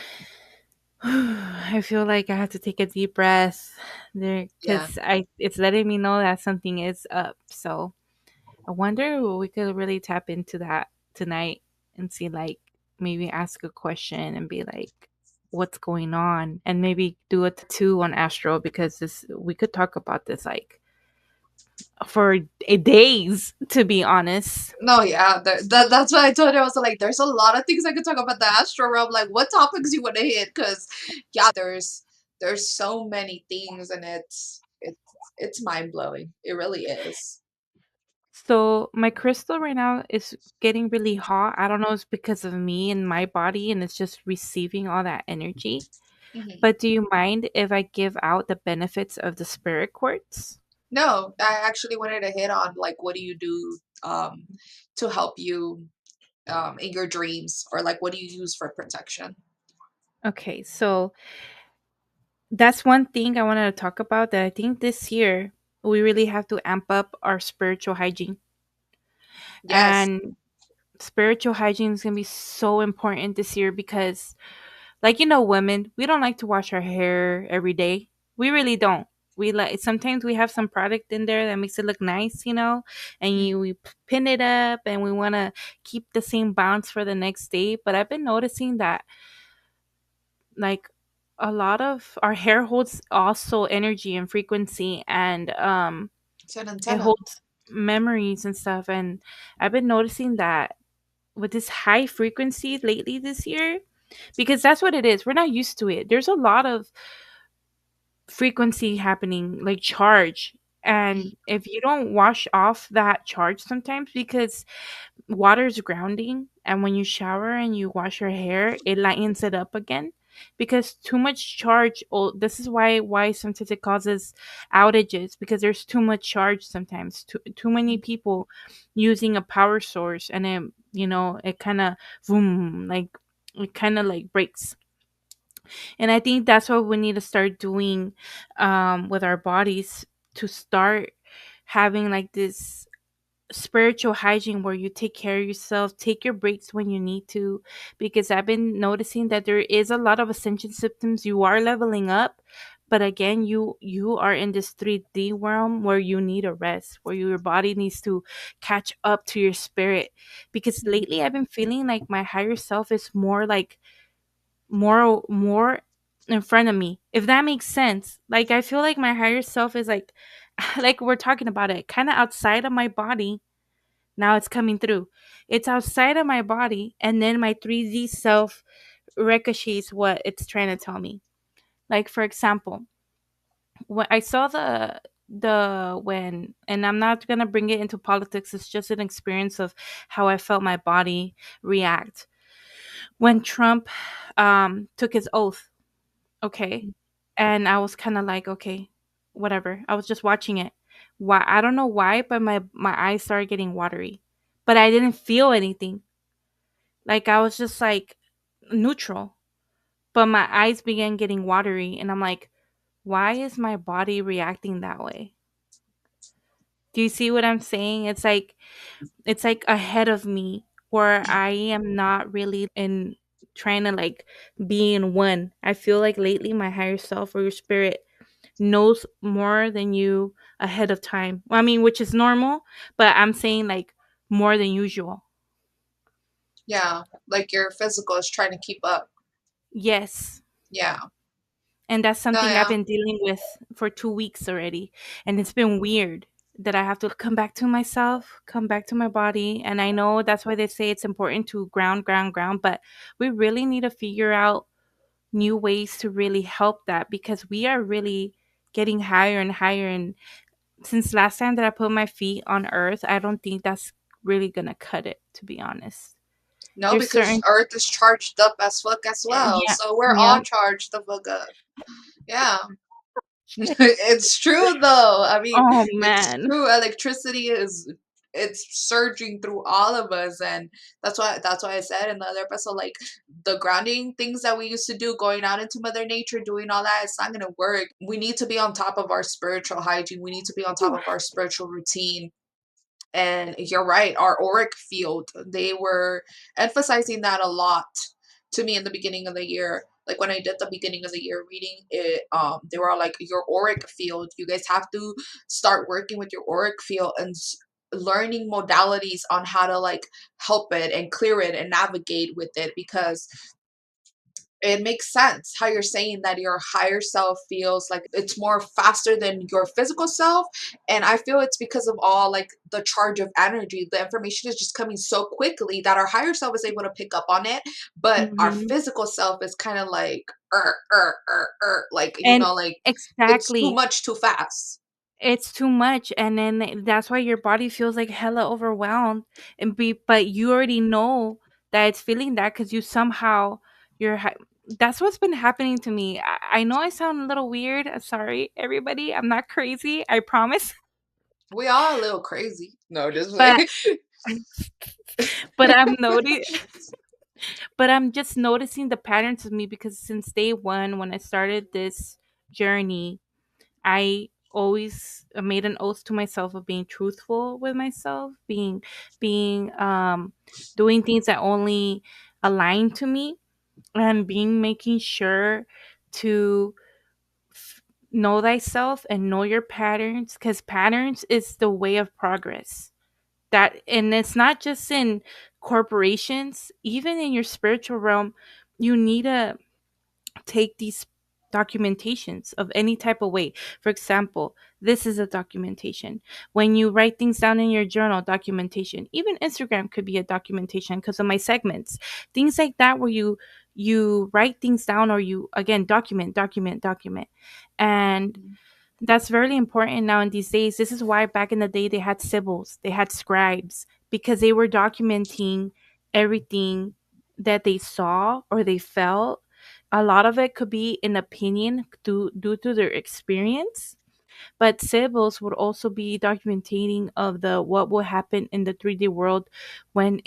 I feel like I have to take a deep breath there Yeah. because I it's letting me know that something is up. So I wonder if we could really tap into that tonight and see, like, maybe ask a question and be like, what's going on? And maybe do a tattoo on Astro because this we could talk about this like for days, to be honest. No, yeah, that's what I told you. I was like, there's a lot of things I could talk about the astral realm. Like, what topics you want to hit? Because, yeah, there's so many things, and it's mind blowing. It really is. So my crystal right now is getting really hot. I don't know if it's because of me and my body and it's just receiving all that energy. Hmm. But do you mind if I give out the benefits of the spirit quartz? No, I actually wanted to hit on like, what do you do to help you in your dreams, or like, what do you use for protection? Okay, so that's one thing I wanted to talk about that I think this year we really have to amp up our spiritual hygiene. Yes. And spiritual hygiene is going to be so important this year because, like, women, we don't like to wash our hair every day. We really don't. We like sometimes we have some product in there that makes it look nice, and we pin it up and we want to keep the same bounce for the next day. But I've been noticing that, like, a lot of our hair holds also energy and frequency, and It's an it antenna. holds memories and stuff. And I've been noticing that with this high frequency lately this year, because that's what it is. We're not used to it. There's a lot of frequency happening, like charge. Mhm. And if you don't wash off that charge sometimes, because water is grounding, and when you shower and you wash your hair, it lightens it up again. Because too much charge, oh, this is why sometimes it causes outages, because there's too much charge sometimes. Too many people using a power source, and it kind of boom, like it kind of like breaks. And I think that's what we need to start doing with our bodies, to start having like this spiritual hygiene where you take care of yourself, take your breaks when you need to. Because I've been noticing that there is a lot of ascension symptoms. You are leveling up, but again, you are in this 3D realm where you need a rest, where your body needs to catch up to your spirit. Because lately I've been feeling like my higher self is more in front of me, if that makes sense. Like, I feel like my higher self is like like we're talking about it, kind of outside of my body. Now it's coming through. It's outside of my body, and then my 3D self ricochets what it's trying to tell me. Like, for example, when I saw the when, and I'm not gonna bring it into politics, it's just an experience of how I felt my body react when Trump took his oath. Okay. And I was kind of like, okay, whatever. I was just watching it. Why, I don't know why, but my eyes started getting watery. But I didn't feel anything. Like, I was just like neutral. But my eyes began getting watery, and I'm like, why is my body reacting that way? Do you see what I'm saying? It's like ahead of me, where I am not really in trying to like be in one. I feel like lately my higher self or your spirit knows more than you ahead of time. Well, I mean, which is normal, but I'm saying like more than usual. Yeah, like your physical is trying to keep up. Yes. Yeah. And that's No, something I've yeah. been dealing with for 2 weeks already. And it's been weird that I have to come back to myself, come back to my body. And I know that's why they say it's important to ground, ground, ground. But we really need to figure out new ways to really help that, because we are really getting higher and higher. And since last time that I put my feet on earth, I don't think that's really going to cut it, to be honest. No, There's because certain, Earth is charged up as fuck as well. yeah, So we're yeah. all charged the fuck up. Yeah. It's true though. I mean, Oh it's man. true. Electricity is it's surging through all of us, and that's why I said in the other episode, like the grounding things that we used to do, going out into Mother Nature, doing all that, it's not gonna work. We need to be on top of our spiritual hygiene. We need to be on top of our spiritual routine. And you're right, our auric field, they were emphasizing that a lot to me in the beginning of the year. Like when I did the beginning of the year reading it, they were all like, your auric field, you guys have to start working with your auric field and learning modalities on how to like help it and clear it and navigate with it, because it makes sense how you're saying that your higher self feels like it's more faster than your physical self. And I feel it's because of all like the charge of energy. The information is just coming so quickly that our higher self is able to pick up on it, but our Mhm. physical self is kind of like like And like it's too exactly. much too fast. It's too much, and then that's why your body feels like hella overwhelmed, and be but you already know that it's feeling that because you somehow you're that's what's been happening to me. I know I sound a little weird. Sorry, everybody. I'm not crazy. I promise. We are a little crazy. No, just But like but I'm noti but I'm just noticing the patterns of me, because since day one, when I started this journey, I always made an oath to myself of being truthful with myself, being doing things that only align to me, and being making sure to f- know thyself and know your patterns, because patterns is the way of progress. That, and it's not just in corporations, even in your spiritual realm, you need to take these documentations of any type of way. For example, this is a documentation. When you write things down in your journal, documentation. Even Instagram could be a documentation because of my segments. Things like that, where you write things down, or you again document, document, document. And that's very important now in these days. This is why back in the day they had sibyls, they had scribes, because they were documenting everything that they saw or they felt. A lot of it could be an opinion due to their experience, but symbols would also be documenting of the what would happen in the 3D world when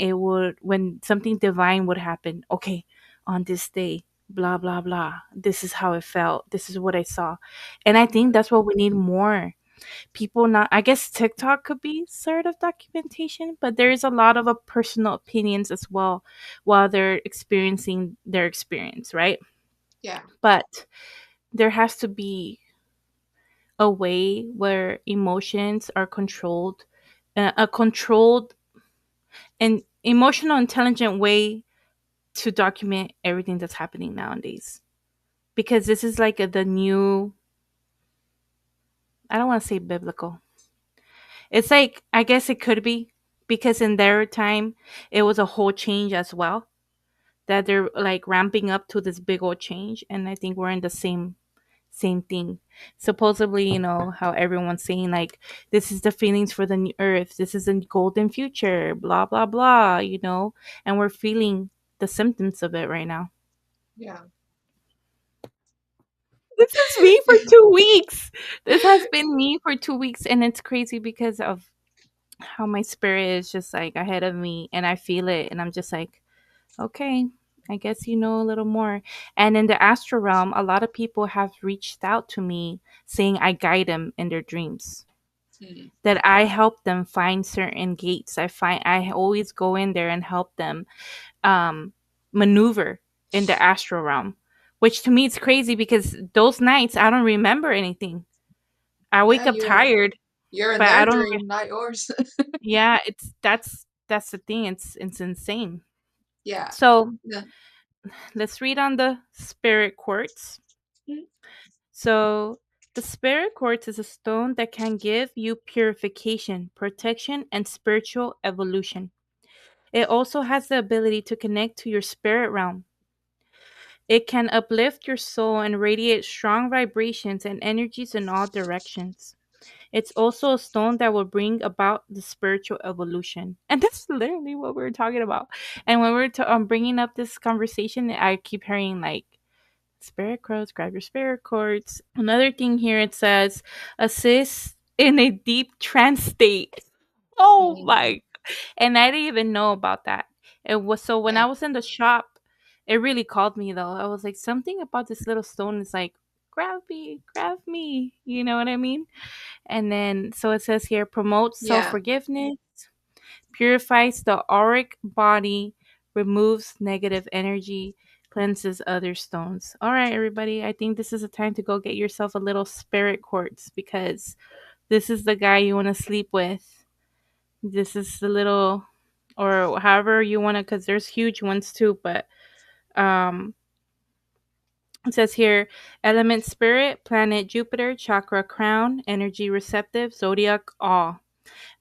something divine would happen. Okay, on this day, blah blah blah. This is how it felt. This is what I saw. And I think that's what we need more. People not I guess TikTok could be sort of documentation, but there is a lot of personal opinions as well while they're experiencing their experience, right? yeah, But there has to be a way where emotions are controlled, a controlled and emotional intelligent way to document everything that's happening nowadays, because this is like the new, I don't want to say biblical, it's like, I guess it could be, because in their time it was a whole change as well, that they're like ramping up to this big old change, and I think we're in the same thing. Supposedly, how everyone's saying like this is the feelings for the new earth, this is a golden future, blah blah blah, and we're feeling the symptoms of it right now. yeah. This is me for 2 weeks. This has been me for 2 weeks, and it's crazy because of how my spirit is just like ahead of me, and I feel it, and I'm just like, okay, I guess you know a little more. And in the astral realm, a lot of people have reached out to me saying I guide them in their dreams, Hmm. that I help them find certain gates. I always go in there and help them um maneuver in the astral realm, which to me is crazy because those nights I don't remember anything. I wake Yeah, up tired, you're in but I their don't dream, not yours. yeah, it's that's the thing. It's insane. Yeah. So Yeah. let's read on the spirit quartz. Mm, So the spirit quartz is a stone that can give you purification, protection, and spiritual evolution. It also has the ability to connect to your spirit realm. It can uplift your soul and radiate strong vibrations and energies in all directions. It's also a stone that will bring about the spiritual evolution. And that's literally what we're talking about. And when we're bringing up this conversation, I keep hearing like spirit crows, grab your spirit cords. Another thing here it says assist in a deep trance state. Oh mm, my. And I didn't even know about that. It was so when yeah. I was in the shop, it really called me though. I was like, something about this little stone is like, grab me, grab me. You know what I mean? And then, so it says here, promotes self Yeah. forgiveness, purifies the auric body, removes negative energy, cleanses other stones. All right, everybody, I think this is a time to go get yourself a little spirit quartz because this is the guy you want to sleep with. This is the little, or however you want to, because there's huge ones too, but um, it says here element spirit, planet Jupiter, chakra crown, energy receptive, zodiac awe.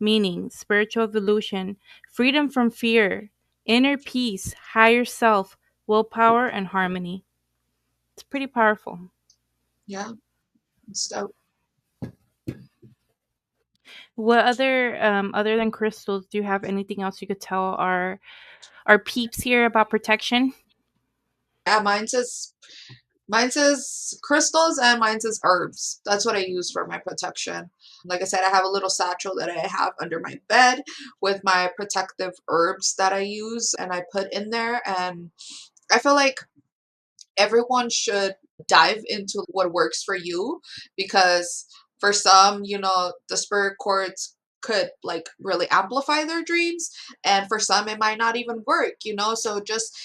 Meaning, spiritual evolution, freedom from fear, inner peace, higher self, willpower, and harmony. It's pretty powerful. Yeah. So What other than crystals, do you have anything else you could tell our peeps here about protection? yeah, mine says crystals and mine says herbs. That's what I use for my protection. Like I said, I have a little satchel that I have under my bed with my protective herbs that I use and I put in there. And I feel like everyone should dive into what works for you because for some, the spirit chords could like really amplify their dreams, and for some it might not even work. So just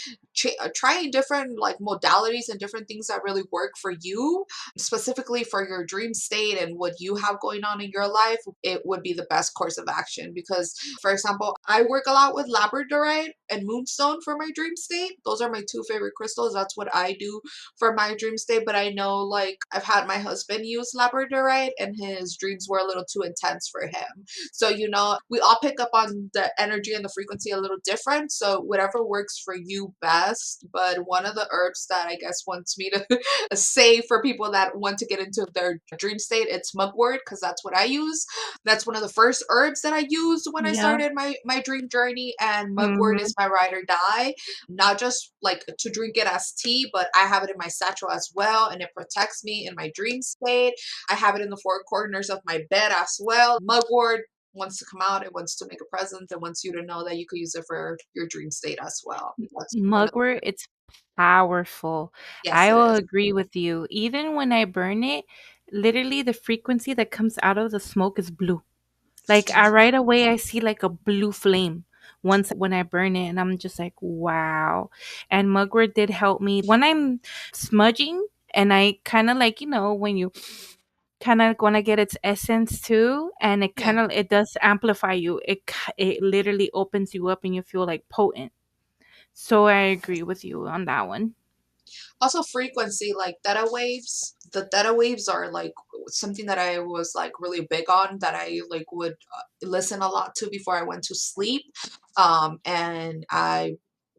trying different like modalities and different things that really work for you, specifically for your dream state and what you have going on in your life, it would be the best course of action. Because for example, I work a lot with labradorite and moonstone for my dream state. Those are my two favorite crystals. That's what I do for my dream state. But I know like I've had my husband use labradorite and his dreams were a little too intense for him. So we all pick up on the energy and the frequency a little different, so whatever works for you best. But one of the herbs that I guess wants me to say for people that want to get into their dream state, it's mugwort, because that's what I use. That's one of the first herbs that I used when I Yeah. started my dream journey, and mugwort Mm-hmm. is my ride or die. Not just like to drink it as tea, but I have it in my satchel as well, and it protects me in my dream state. I have it in the four corners of my bed as well. Mugwort wants to come out, it wants to make a presence, it wants you to know that you could use it for your dream state as well. That's one of Mugwort, it's powerful. yes, I it will is. agree with you. Even when I burn it, literally the frequency that comes out of the smoke is blue. Like I right away I see like a blue flame once when I burn it and I'm just like, wow. And mugwort did help me when I'm smudging and I kind of like, when you kind of want to get its essence too and it Yeah. kind of it does amplify you. It literally opens you up and you feel like potent. So I agree with you on that one. Also frequency, like theta waves. The theta waves are like something that I was like really big on, that I like would listen a lot to before I went to sleep. And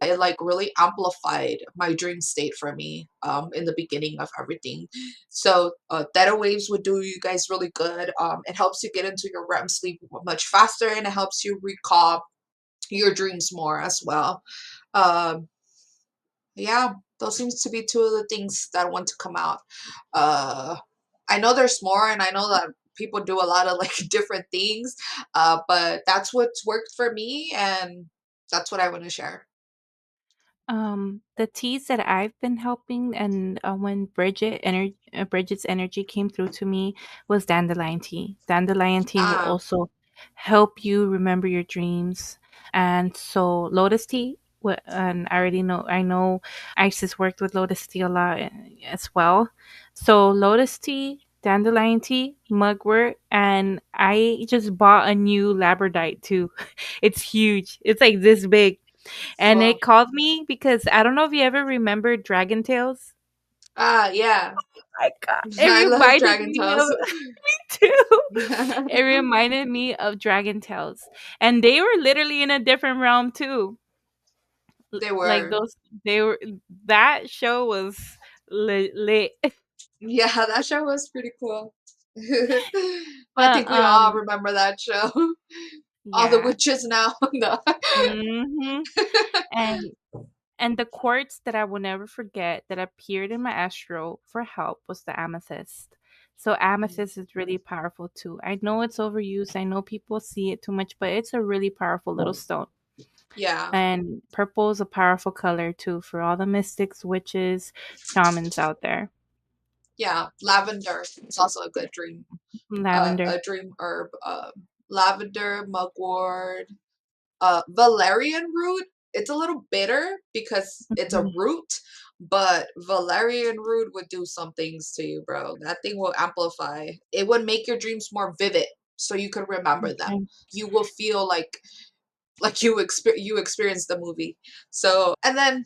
it like really amplified my dream state for me in the beginning of everything. So theta waves would do you guys really good. It helps you get into your REM sleep much faster, and it helps you recall your dreams more as well. um yeah, those seems to be two of the things that want to come out. Uh, I know there's more, and I know that people do a lot of like different things, but that's what's worked for me, and that's what I want to share. The teas that I've been helping, and when Bridget's energy came through to me, was dandelion tea. Dandelion tea will Ah, also help you remember your dreams. And so lotus tea, and I know Isis worked with lotus tea a lot as well. So lotus tea, dandelion tea, mugwort, and I just bought a new labradorite too. It's huge. It's like this big. And Well, it called me because I don't know if you ever remember Dragon Tales. yeah. My God, it I love reminded Dragon me of Tales. me too. It reminded me of Dragon Tales, and they were literally in a different realm too. They Like were. those, they were. That show was lit. Yeah, that show was pretty cool. I But think we all remember that show. All the yeah. witches now. No. Hmm. And the quartz that I will never forget that appeared in my astro for help was the amethyst. So amethyst is really powerful too. I know it's overused. I know people see it too much, but it's a really powerful little stone. Yeah, And purple is a powerful color too for all the mystics, witches, shamans out there. yeah. Lavender. It's also a good dream. Lavender. A dream herb. Lavender, mugwort, valerian root. It's a little bitter because it's a Mhm. root, but valerian root would do some things to you, bro. That thing will amplify. It would make your dreams more vivid so you could remember them. Okay. You will feel like you experienced the movie. So, and then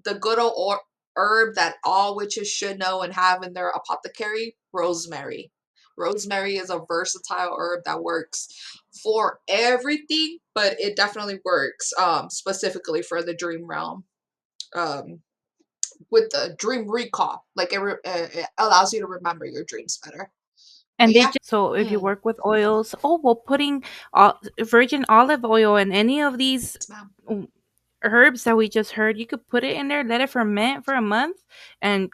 the good old herb that all witches should know and have in their apothecary, rosemary. Rosemary is a versatile herb that works for everything, but it definitely works specifically for the dream realm. Um, with the dream recall, like it allows you to remember your dreams better. But And they yeah, just so if you mm, work with oils, oh well, putting virgin olive oil and any of these yes, ma'am. herbs that we just heard, you could put it in there, let it ferment for a month, and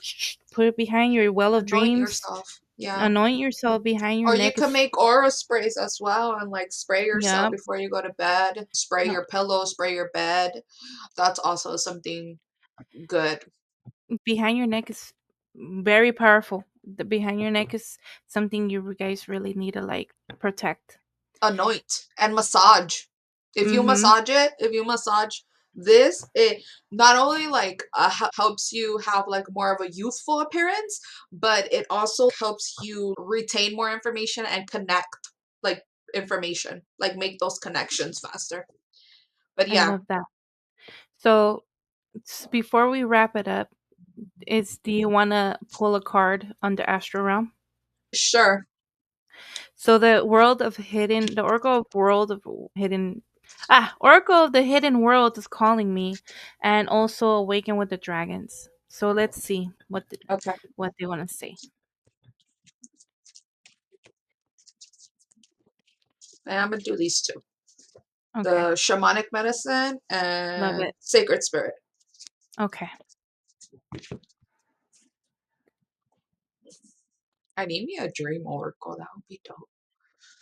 put it behind your well of Anoint dreams. yourself. Yeah. Anoint yourself behind your Or you neck. can Is make aura sprays as well and like spray yourself yeah, before you go to bed. Spray no, your pillow, spray your bed. That's also something good. behind your neck is very powerful. The behind your neck is something you guys really need to like protect. Anoint and massage. Mm-hmm. If you massage this, it not only like helps you have like more of a youthful appearance, but it also helps you retain more information and connect like information, like make those connections faster. But I yeah, love that. So before we wrap it up, is do you want to pull a card on the astral realm? sure. So the Oracle of World of Hidden, Oracle of the Hidden World is calling me, and also Awaken with the Dragons. So let's see Okay. what they want to say. And I'm gonna do these two. Okay, The shamanic medicine love and it. sacred spirit. Okay. I need me a dream oracle. That would be dope.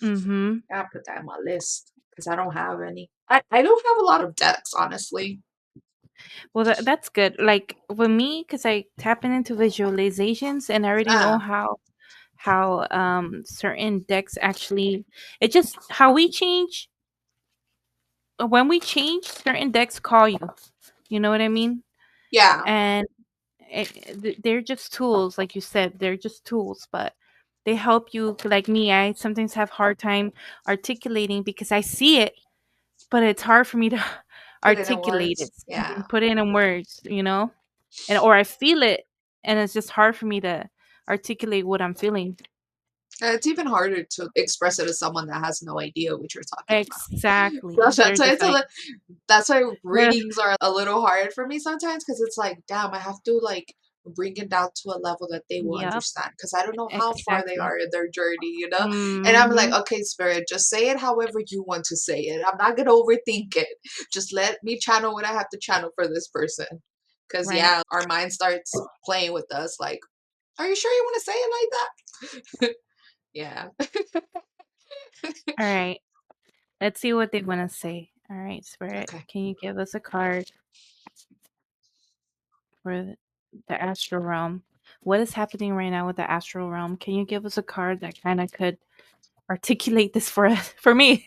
Mm-hmm. I gotta put that in my list because I don't have any. I don't have a lot of decks, honestly. Well, that's good. Like with me, because I tapping into visualizations, and I already know Ah, how certain decks actually. It just how we change when we change certain decks call you. You know what I mean? yeah. And they're just tools, like you said. They're just tools, but they help you. Like me, I sometimes have hard time articulating because I see it, but it's hard for me to Put it in articulate words. it, Yeah. put it in words. And or I feel it, and it's just hard for me to articulate what I'm feeling. It's even harder to express it to someone that has no idea what you're talking Exactly. about. They're just like, That's why "Ugh." readings are a little hard for me sometimes because it's like, damn, I have to like bring it down to a level that they will Yep, understand because I don't know how far they exactly. are in their journey. And I'm like, Hmm. okay, spirit, just say it however you want to say it. I'm not gonna overthink it. Just let me channel what I have to channel for this person. Because Right. yeah, our mind starts playing with us like, are you sure you want to say it like that? Yeah. All right. Let's see what they want to say. All right, Spirit, Okay. can you give us a card for the astral realm? What is happening right now with the astral realm? Can you give us a card that kind of could articulate this for us, for me,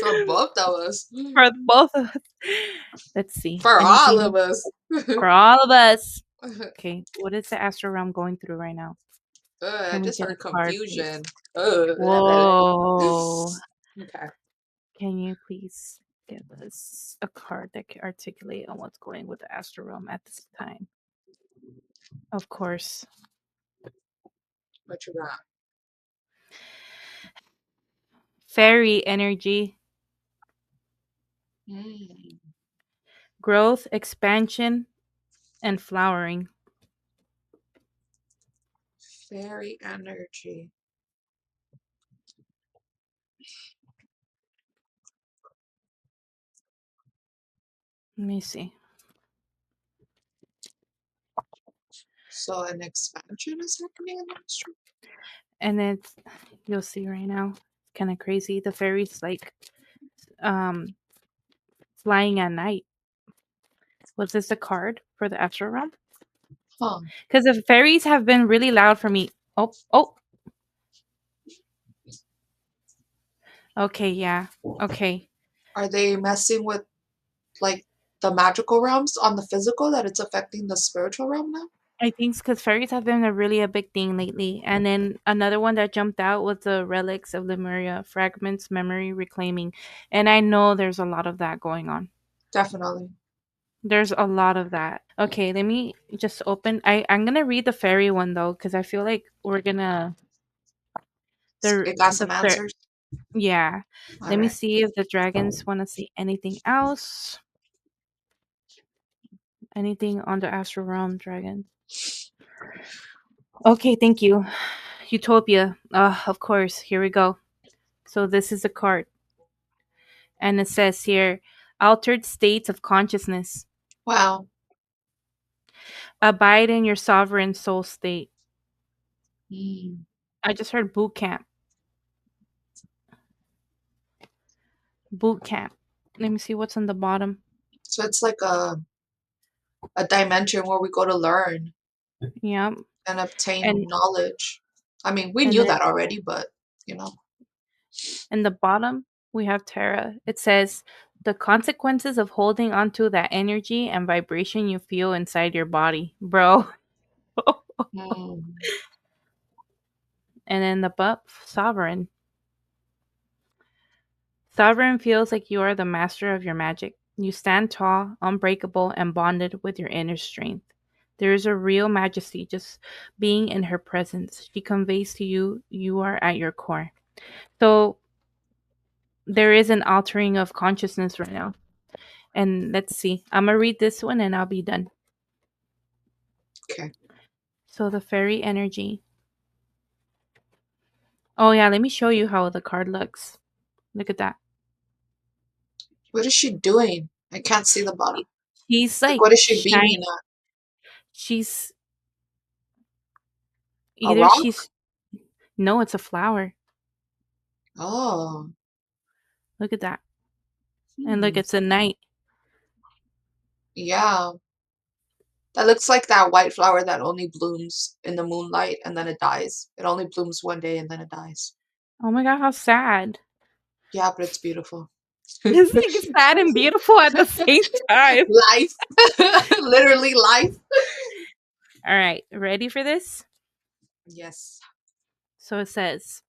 For both of us. for both of us? Let's see. For all of Anything us. for all of us. Okay, what is the astral realm going through right now? I Can we just get a heard card, please? confusion. Whoa. Okay. Can you please? give us a card that can articulate on what's going with the astral realm at this time. Of course. What you got? Fairy energy, Mm, growth, expansion, and flowering. fairy energy. Let me see. So an expansion is happening in the astral. And it's, you'll see right now, it's kind of crazy. The fairies like um flying at night. Was this a card for the astral realm? Huh. Because the fairies have been really loud for me. Oh, oh. Okay, yeah. Okay. Are they messing with like the magical realms on the physical that it's affecting the spiritual realm now? I think because fairies have been a big thing lately. And then another one that jumped out was the relics of Lemuria, fragments, memory reclaiming. And I know there's a lot of that going on. Definitely. There's a lot of that. Okay, let me just open. I'm gonna read the fairy one though, because I feel like we're gonna It got the some fair. answers. Yeah. All Let me right. see if the dragons want to see anything else. Anything on the astral realm, dragon. Okay, thank you. Utopia. Of course. Here we go. So this is a card, and it says here, altered states of consciousness. Wow. Abide in your sovereign soul state. Mm. I just heard boot camp. Boot camp. Let me see what's on the bottom. So it's like a dimension where we go to learn Yep. and And obtain knowledge. I mean, we and knew then that already, but you know. in the bottom we have Terra. It says the consequences of holding onto that energy and vibration you feel inside your body, bro. Mm. And then the buff, sovereign. Sovereign feels like you are the master of your magic. You stand tall, unbreakable, and bonded with your inner strength. There is a real majesty just being in her presence. She conveys to you you are at your core. So there is an altering of consciousness right now. And let's see. I'm gonna read this one and I'll be done. Okay. So the fairy energy. Oh yeah, let me show you how the card looks. Look at that. What is she doing? I can't see the bottom. She's Like, like what is she shine. beaming at? She's A either rock? she's no, it's a flower. Oh. Look at that. And look, Hmm. it's a night. Yeah. That looks like that white flower that only blooms in the moonlight and then it dies. It only blooms one day and then it dies. Oh my god, how sad. Yeah, but it's beautiful. It's like sad and beautiful at the same time. Life. Literally life. All right, ready for this? Yes. So it says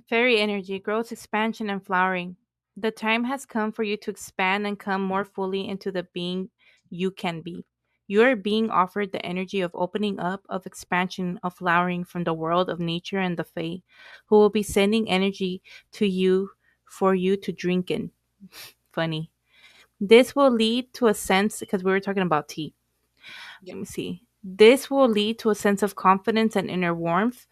fairy energy, growth, expansion, and flowering. The time has come for you to expand and come more fully into the being you can be. You are being offered the energy of opening up, of expansion, of flowering from the world of nature and the fae, who will be sending energy to you for you to drink in. Funny. This will lead to a sense, because we were talking about tea. Yeah. Let me see. This will lead to a sense of confidence and inner warmth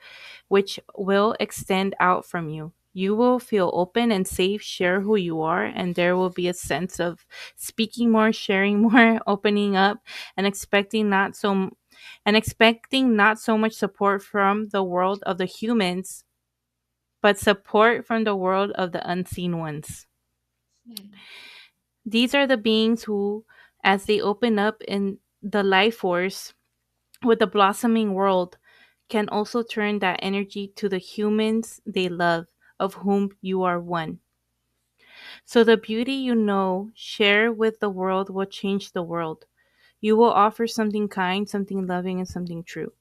which will extend out from you. You will feel open and safe, share who you are, and there will be a sense of speaking more, sharing more, opening up, and expecting not so much support from the world of the humans, but support from the world of the unseen ones. Hmm. These are the beings who, as they open up in the life force with the blossoming world, can also turn that energy to the humans they love, of whom you are one. So the beauty you know, share with the world will change the world. You will offer something kind, something loving, and something true.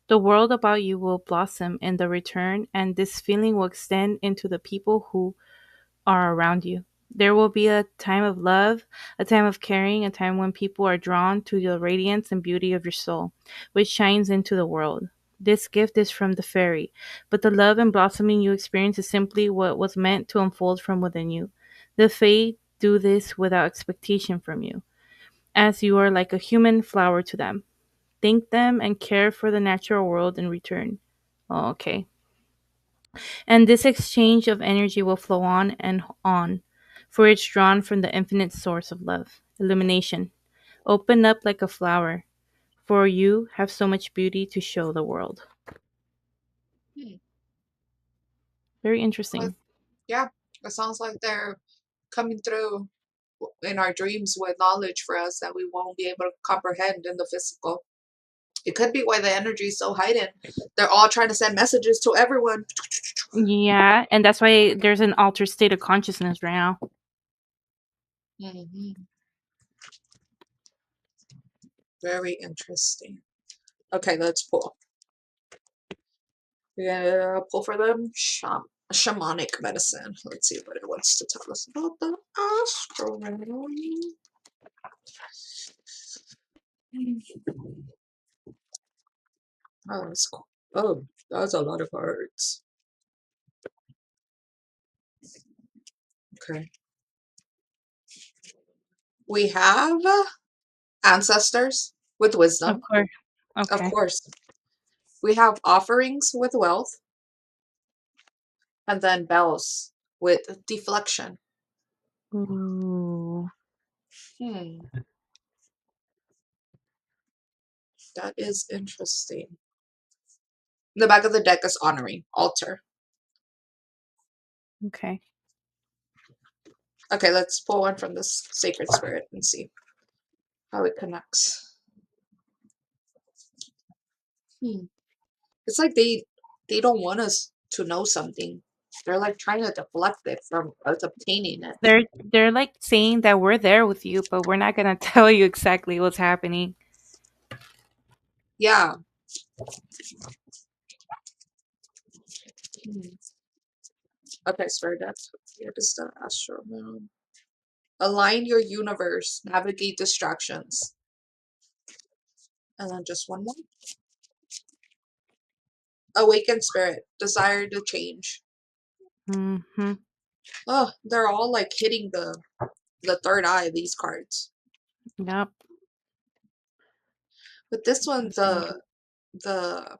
The world about you will blossom in the return, and this feeling will extend into the people who are around you. There will be a time of love, a time of caring, a time when people are drawn to the radiance and beauty of your soul, which shines into the world. This gift is from the fairy, but the love and blossoming you experience is simply what was meant to unfold from within you. The Fae do this without expectation from you, as you are like a human flower to them. Thank them and care for the natural world in return. Oh, okay. And this exchange of energy will flow on and on, for it's drawn from the infinite source of love. Illumination. Open up like a flower, for you have so much beauty to show the world. Hmm. Very Well, interesting. yeah, it sounds like they're coming through in our dreams with knowledge for us that we won't be able to comprehend in the physical. It could be why the energy is so heightened. They're all trying to send messages to everyone. Yeah, and that's why there's an altered state of consciousness right now. Mhm. Very interesting. Okay, let's pull. Yeah, pull for them. Shamanic medicine. Let's see what it wants to tell us about the astral realm. Oh, that's cool. Oh, that's a lot of cards. Okay. We have ancestors with Of wisdom, course. of Okay. course. We have offerings with wealth, and then bells with deflection. Ooh. Hmm, that is interesting. The back of the deck is honoring, altar. Okay. Okay, let's pull one from this sacred spirit and see how it connects. Hmm. It's like they don't want us to know something. They're like trying to deflect it from us obtaining it. They're like saying that we're there with you, but we're not gonna tell you exactly what's happening. Yeah. Hmm. Okay, sorry, that's here is the astral realm. Align your universe, navigate distractions. And then just one more. Awaken spirit, desire to change. Mm-hmm. Oh, they're all like hitting the third eye, these cards. Yep. But this one, That's right. the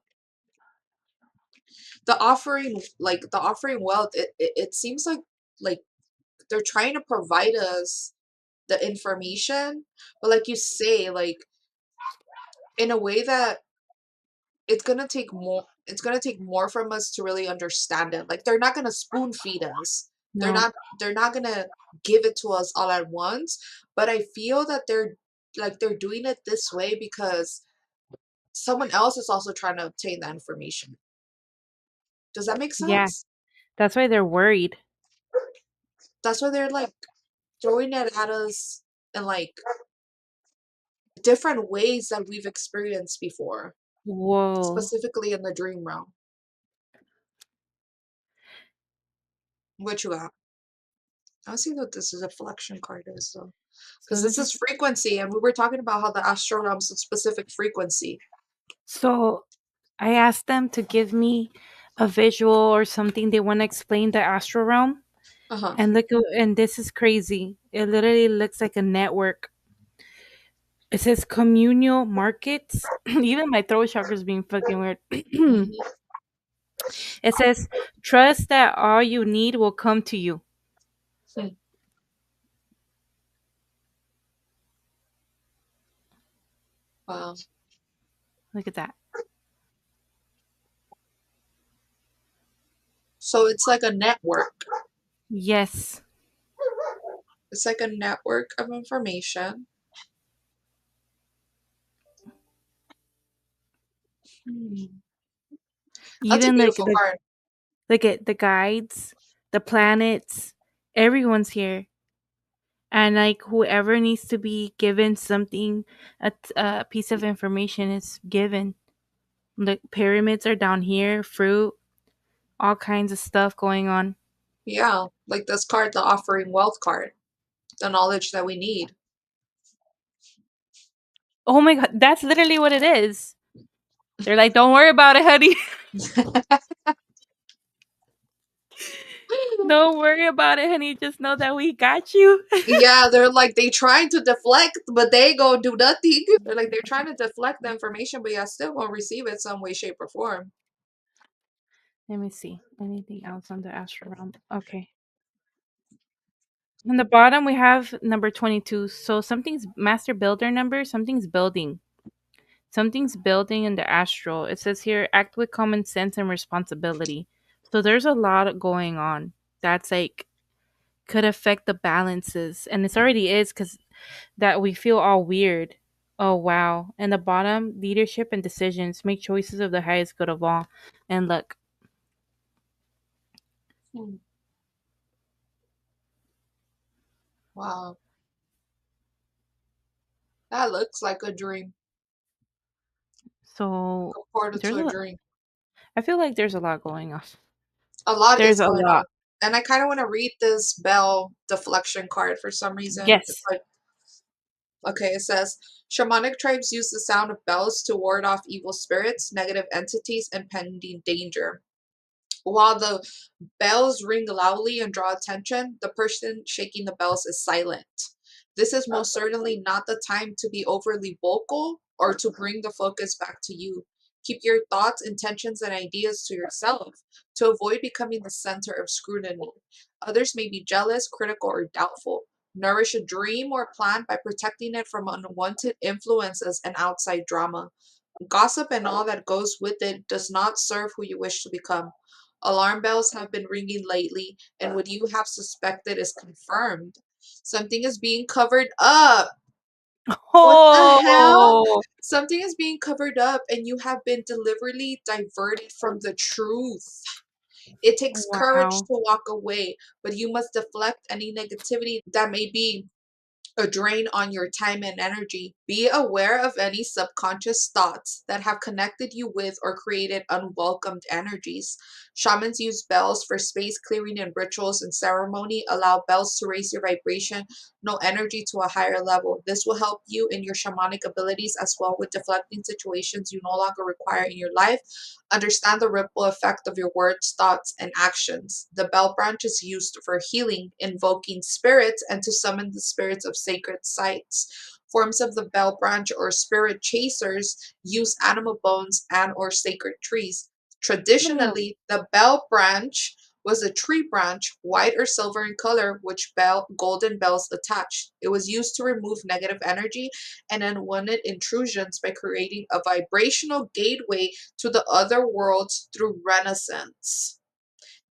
the offering, like the offering wealth, it seems like they're trying to provide us the information, but like you say, like in a way that it's gonna take more from us to really understand it. Like they're not gonna spoon feed us. They're No. not they're not gonna give it to us all at once. But I feel that they're doing it this way because someone else is also trying to obtain that information. Does that make Yeah. sense? That's why they're worried. That's why they're like throwing it at us in like different ways that we've experienced before, Whoa. specifically in the dream realm. What you got? I see what this is a flexion card is though. So Because this this is is frequency, and we were talking about how the astral realm is a specific frequency. so I asked them to give me a visual or something they want to explain the astral realm. Uh-huh. And and this is crazy. It literally looks like a network. It says communal markets. Even my throat chakra is being fucking weird. Hmm. It says trust that all you need will come to you. Wow. Look at that. So it's like a network. Yes. It's like a network of information. Hmm. That's a Even like beautiful card. the guides, the planets, everyone's here. And like whoever needs to be given something, a piece of information is given. The pyramids are down here, fruit, all kinds of stuff going on. Yeah. Like this card, the offering wealth card, the knowledge that we need. Oh my god, that's literally what it is. They're like, "Don't worry about it, honey. Don't worry about it, honey. Just know that we got you." Yeah, they're like they trying to deflect, but they go do nothing. They're like they're trying to deflect the information, but yeah, still gonna receive it some way, shape, or form. Let me see. Anything else on the astral realm? Okay. On the bottom, we have number 22. So something's master builder number, something's building. Something's building in the astral. It says here, act with common sense and responsibility. So there's a lot going on that's like could affect the balances. And it already is because that we feel all weird. Oh, wow. And the bottom, leadership and decisions. Make choices of the highest good of all. And look, Hmm. Wow, that looks like a dream, so a portal there's to a a, dream. I feel like there's a lot going on. A lot There's is a going on, lot. and I kind of want to read this bell deflection card for some reason. It's Yes. like okay, it says shamanic tribes use the sound of bells to ward off evil spirits, negative entities, and pending danger. While the bells ring loudly and draw attention, the person shaking the bells is silent. This is most certainly not the time to be overly vocal or to bring the focus back to you. Keep your thoughts, intentions, and ideas to yourself to avoid becoming the center of scrutiny. Others may be jealous, critical, or doubtful. Nourish a dream or plan by protecting it from unwanted influences and outside drama. Gossip and all that goes with it does not serve who you wish to become. Alarm bells have been ringing lately, and what you have suspected is confirmed. Something is being covered up. What the hell? Oh, Something is being covered up, and you have been deliberately diverted from the truth. It takes courage wow. to walk away, but you must deflect any negativity that may be a drain on your time and energy. Be aware of any subconscious thoughts that have connected you with or created unwelcomed energies. Shamans use bells for space clearing and rituals and ceremony. Allow bells to raise your vibration, no energy to a higher level. This will help you in your shamanic abilities as well with deflecting situations you no longer require in your life. Understand the ripple effect of your words, thoughts, and actions. The bell branch is used for healing, invoking spirits, and to summon the spirits of sacred sites. Forms of the bell branch or spirit chasers use animal bones and or sacred trees. Traditionally, the bell branch was a tree branch, white or silver in color, which golden bells attached. It was used to remove negative energy and unwanted intrusions by creating a vibrational gateway to the other worlds through Renaissance.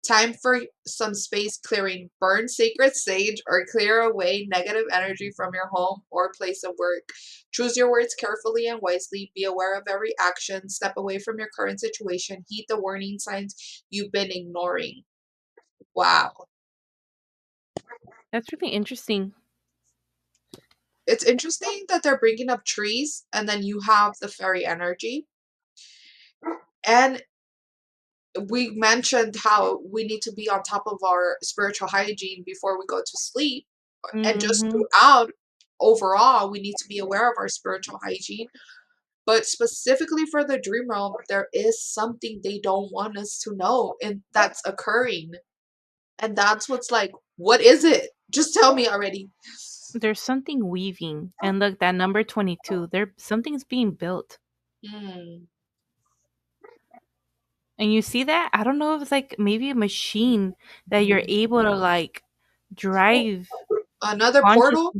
Time for some space clearing. Burn sacred sage or clear away negative energy from your home or place of work. Choose your words carefully and wisely. Be aware of every action. Step away from your current situation. Heed the warning signs you've been ignoring. Wow. That's really interesting. It's interesting that they're bringing up trees and then you have the fairy energy. And we mentioned how we need to be on top of our spiritual hygiene before we go to sleep. And just Mhm. throughout, overall, we need to be aware of our spiritual hygiene. But specifically for the dream realm, there is something they don't want us to know, and that's occurring. And that's what's like, what is it? Just tell me already. There's something weaving. And look, that number 22, there something's being built. Hmm. And you see that? I don't know if it's like maybe a machine that you're able to like drive Another conscious portal?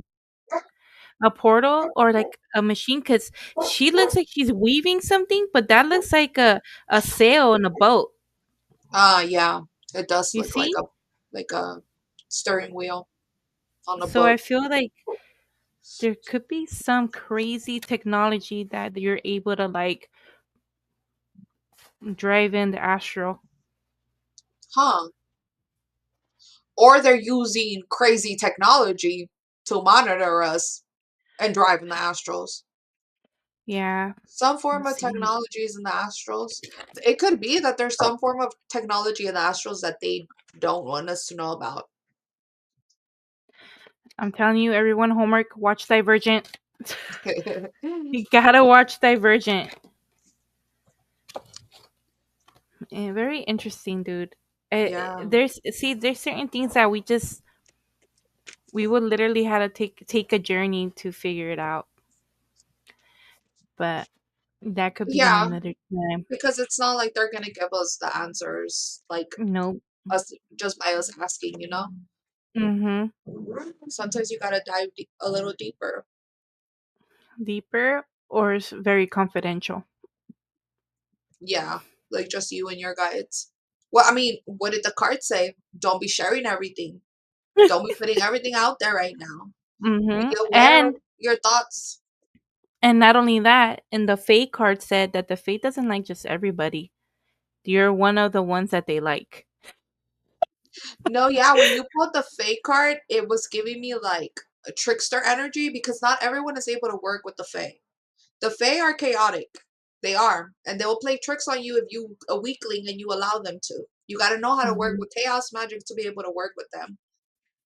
a portal or like a machine because she looks like she's weaving something, but that looks like a sail on a boat. Yeah. It does You look see? like a steering wheel on a So I boat. feel like there could be some crazy technology that you're able to like drive in the astral. Huh. Or they're using crazy technology to monitor us and drive in the astrals. Yeah. Some form Let's of see. technology is in the astrals. It could be that there's some form of technology in the astrals that they don't want us to know about. I'm telling you, everyone, homework, watch Divergent. You gotta watch Divergent. Very interesting, dude. Yeah. There's certain things that we would literally have to take a journey to figure it out, but that could be in Yeah, another time. because it's not like they're gonna give us the answers like Nope. us just by us asking, you know? Mm-hmm. Sometimes you gotta dive a little deeper. Deeper or very confidential. Yeah, like just you and your guides. Well, I mean, what did the card say? Don't be sharing everything. Don't be putting everything out there right now. Be Mm-hmm. aware of your thoughts. And not only that, and the fate card said that the fate doesn't like just everybody. You're one of the ones that they like. No, yeah, when you pulled the fake card, it was giving me like a trickster energy because not everyone is able to work with the fae. The fae are chaotic. They are. And they will play tricks on you if you a weakling and you allow them to. You got to know how to work Mhm. with chaos magic to be able to work with them.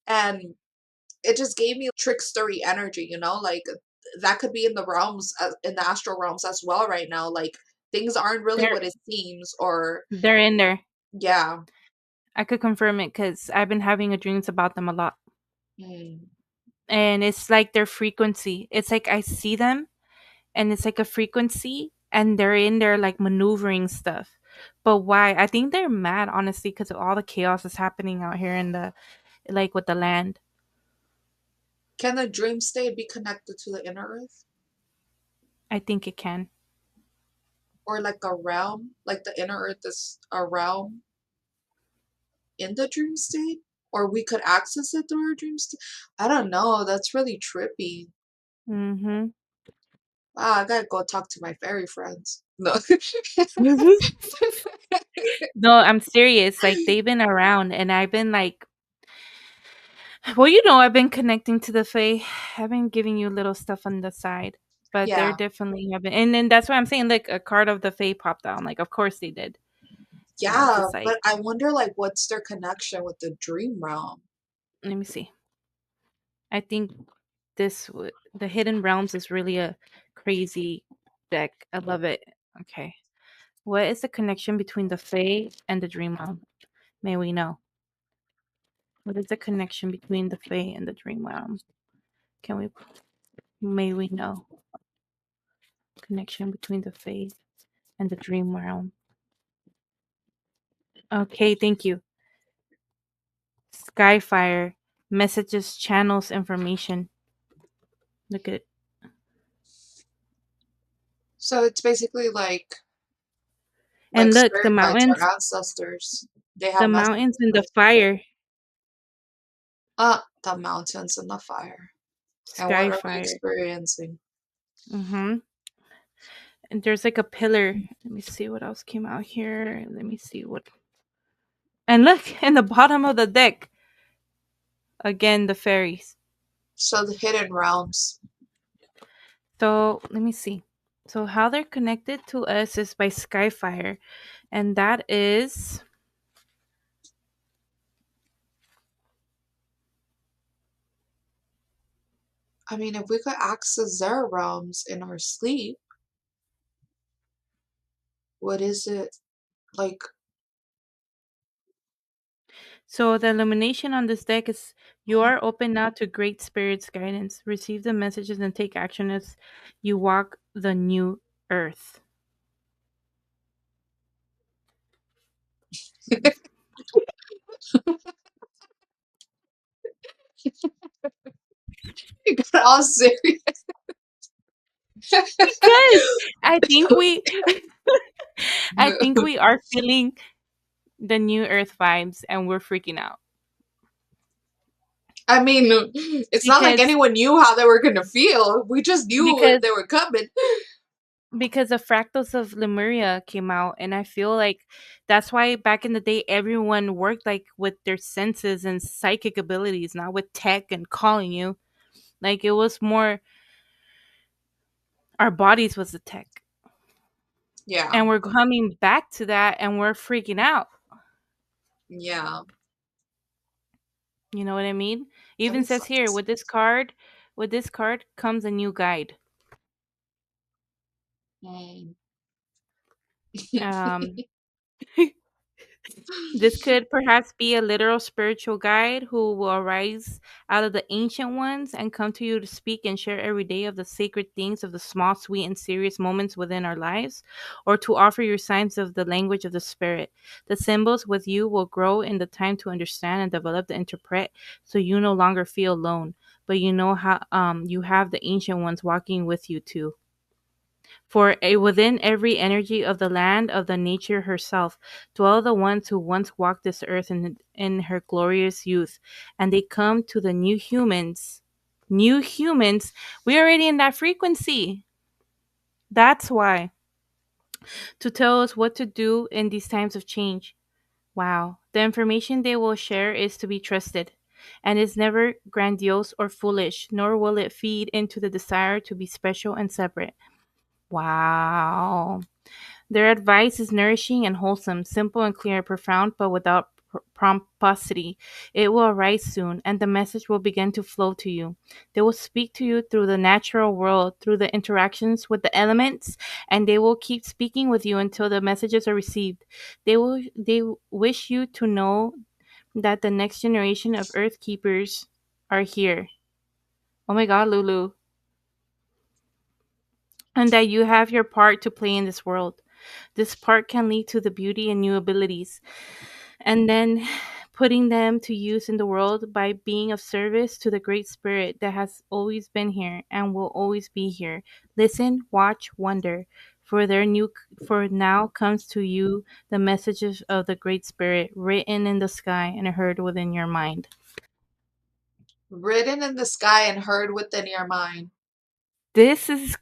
And it just gave me trickstery energy, you know? Like that could be in the realms in the astral realms as well right now. Like things aren't really They're what it seems or they're in there. yeah. I could confirm it because I've been having a dreams about them a lot. Mm. And it's like their frequency. It's like I see them and it's like a frequency and they're in there like maneuvering stuff. But why? I think they're mad, honestly, because of all the chaos that's happening out here in the like with the land. Can the dream state be connected to the inner earth? I think it can. Or like a realm? Like the inner earth is a realm in the dream state? Or we could access it through our dream state? I don't know. That's really trippy. Mm-hmm. Wow, I gotta go talk to my fairy friends. No. No, I'm serious. Like they've been around and I've been like well, I've been connecting to the Fae. I've been giving you little stuff on the side. But they're Yeah. definitely have been and then that's why I'm saying like a card of the Fae popped out. I'm like, of course they did. And I'm Yeah, just like, but I wonder like what's their connection with the dream realm? let me see. I think the Hidden Realms is really a crazy deck. I love it. Okay. What is the connection between the Fae and the Dream Realm? May we know? What is the connection between the Fae and the Dream Realm? Can we may we know? Connection between the Fae and the Dream Realm. Okay, thank you. Skyfire. Messages channels information. Look at it. So it's basically like And look, spirit guides, our ancestors. They the have messages mountains and for the us. fire. The mountains and the fire. And what are we Skyfire. experiencing? Mm-hmm. And there's like a pillar. Let me see what else came out here. Let me see what. And look, in the bottom of the deck, again, the fairies. So the hidden realms. So let me see. So how they're connected to us is by Skyfire, and that is I mean, if we could access their realms in our sleep, what is it like? so the illumination on this deck is you are open now to great spirits guidance. Receive the messages and take action as you walk the new earth. You got all serious. Because I think we I think we are feeling the new earth vibes and we're freaking out. I mean, it's not like Because anyone knew how they were gonna feel. We just knew because they were coming. because the fractals of Lemuria came out and I feel like that's why back in the day everyone worked like with their senses and psychic abilities, not with tech and calling you. Like it was more our bodies was the tech. Yeah, And we're coming back to that and we're freaking out. yeah. You know what I mean? That Even makes says here sense. with this card comes a new guide. Mm. Um, This could perhaps be a literal spiritual guide who will arise out of the ancient ones and come to you to speak and share every day of the sacred things of the small, sweet, and serious moments within our lives, or to offer you signs of the language of the spirit. The symbols with you will grow in the time to understand and develop to interpret, so you no longer feel alone, but you know how you have the ancient ones walking with you too. Within every energy of the land of the nature herself dwell the ones who once walked this earth in her glorious youth, and they come to the new humans. New humans, we're already in that frequency. That's why. To tell us what to do in these times of change. Wow. The information they will share is to be trusted and is never grandiose or foolish, nor will it feed into the desire to be special and separate. Wow. Their advice is nourishing and wholesome, simple and clear, profound but without pomposity. It will arise soon, and the message will begin to flow to you. They will speak to you through the natural world, through the interactions with the elements, and they will keep speaking with you until the messages are received. They wish you to know that the next generation of Earth Keepers are here. Oh my God, Lulu. And that you have your part to play in this world. This part can lead to the beauty and new abilities, and then putting them to use in the world by being of service to the Great Spirit that has always been here and will always be here. Listen, watch, wonder, for for now comes to you the messages of the Great Spirit written in the sky and heard within your mind. Written in the sky and heard within your mind. This is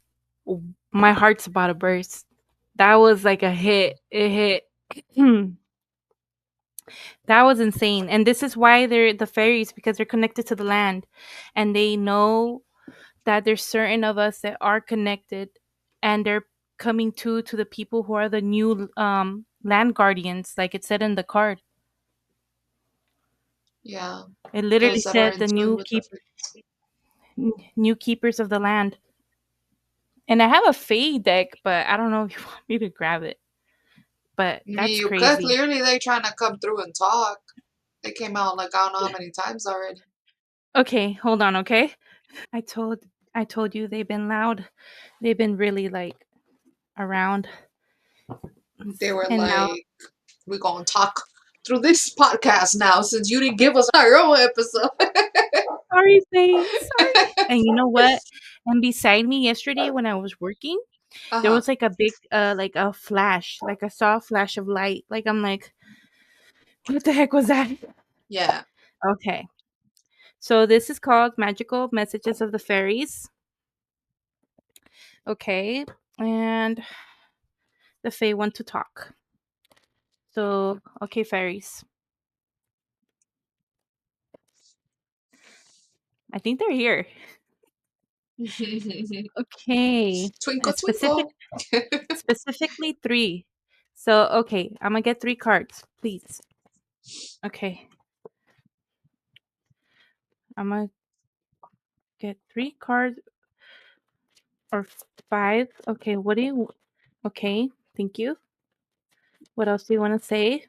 my heart's about to burst. That was like a hit. It hit. That was insane. And this is why they're the fairies, because they're connected to the land. And they know that there's certain of us that are connected, and they're coming to the people who are the new land guardians, like it said in the card. Yeah. It literally Those that are said in the tune with the frequency. new keepers of the land. And I have a fade deck, but I don't know if you want me to grab it. But I mean, that's you could. crazy. Clearly, they trying to come through and talk. They came out like I don't know how many times already. Okay, hold on, okay? I told I told you they've been loud. They've been really like around. They were And now, like, we're going to talk through this podcast now since you didn't give us our own episode. sorry, Faye, sorry. And you know what? And beside me yesterday when I was working, there Uh-huh. was like a big, like a flash. Like I saw a flash of light. Like I'm like, what the heck was that? Yeah. Okay. So this is called Magical Messages of the Fairies. Okay. And the Fae want to talk. So, okay, fairies. I think they're here. Okay. Twinkle, Specific twinkle. specifically 3. So, okay, I'm gonna get 3 cards, please. Okay. I'm gonna get 3 cards or 5. Okay, what do you Okay, thank you. What else do you want to say?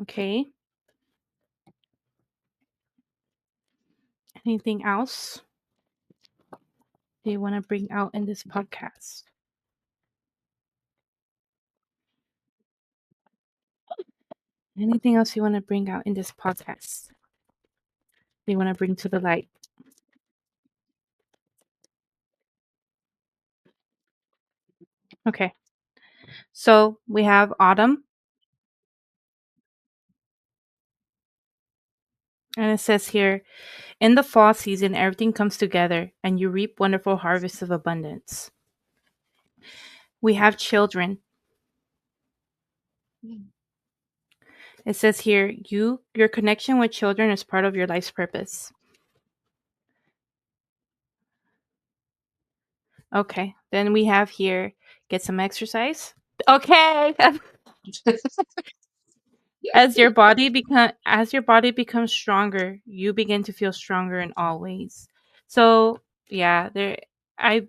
Okay. Anything else do you want to bring out in this podcast? Anything else you want to bring out in this podcast? Do you want to bring to the light? Okay. So, we have autumn, and it says here, in the fall season everything comes together and you reap wonderful harvests of abundance. We have children. It says here, your connection with children is part of your life's purpose. Okay. Then we have here, get some exercise. Okay. As your body becomes stronger, you begin to feel stronger in all ways. So yeah, there I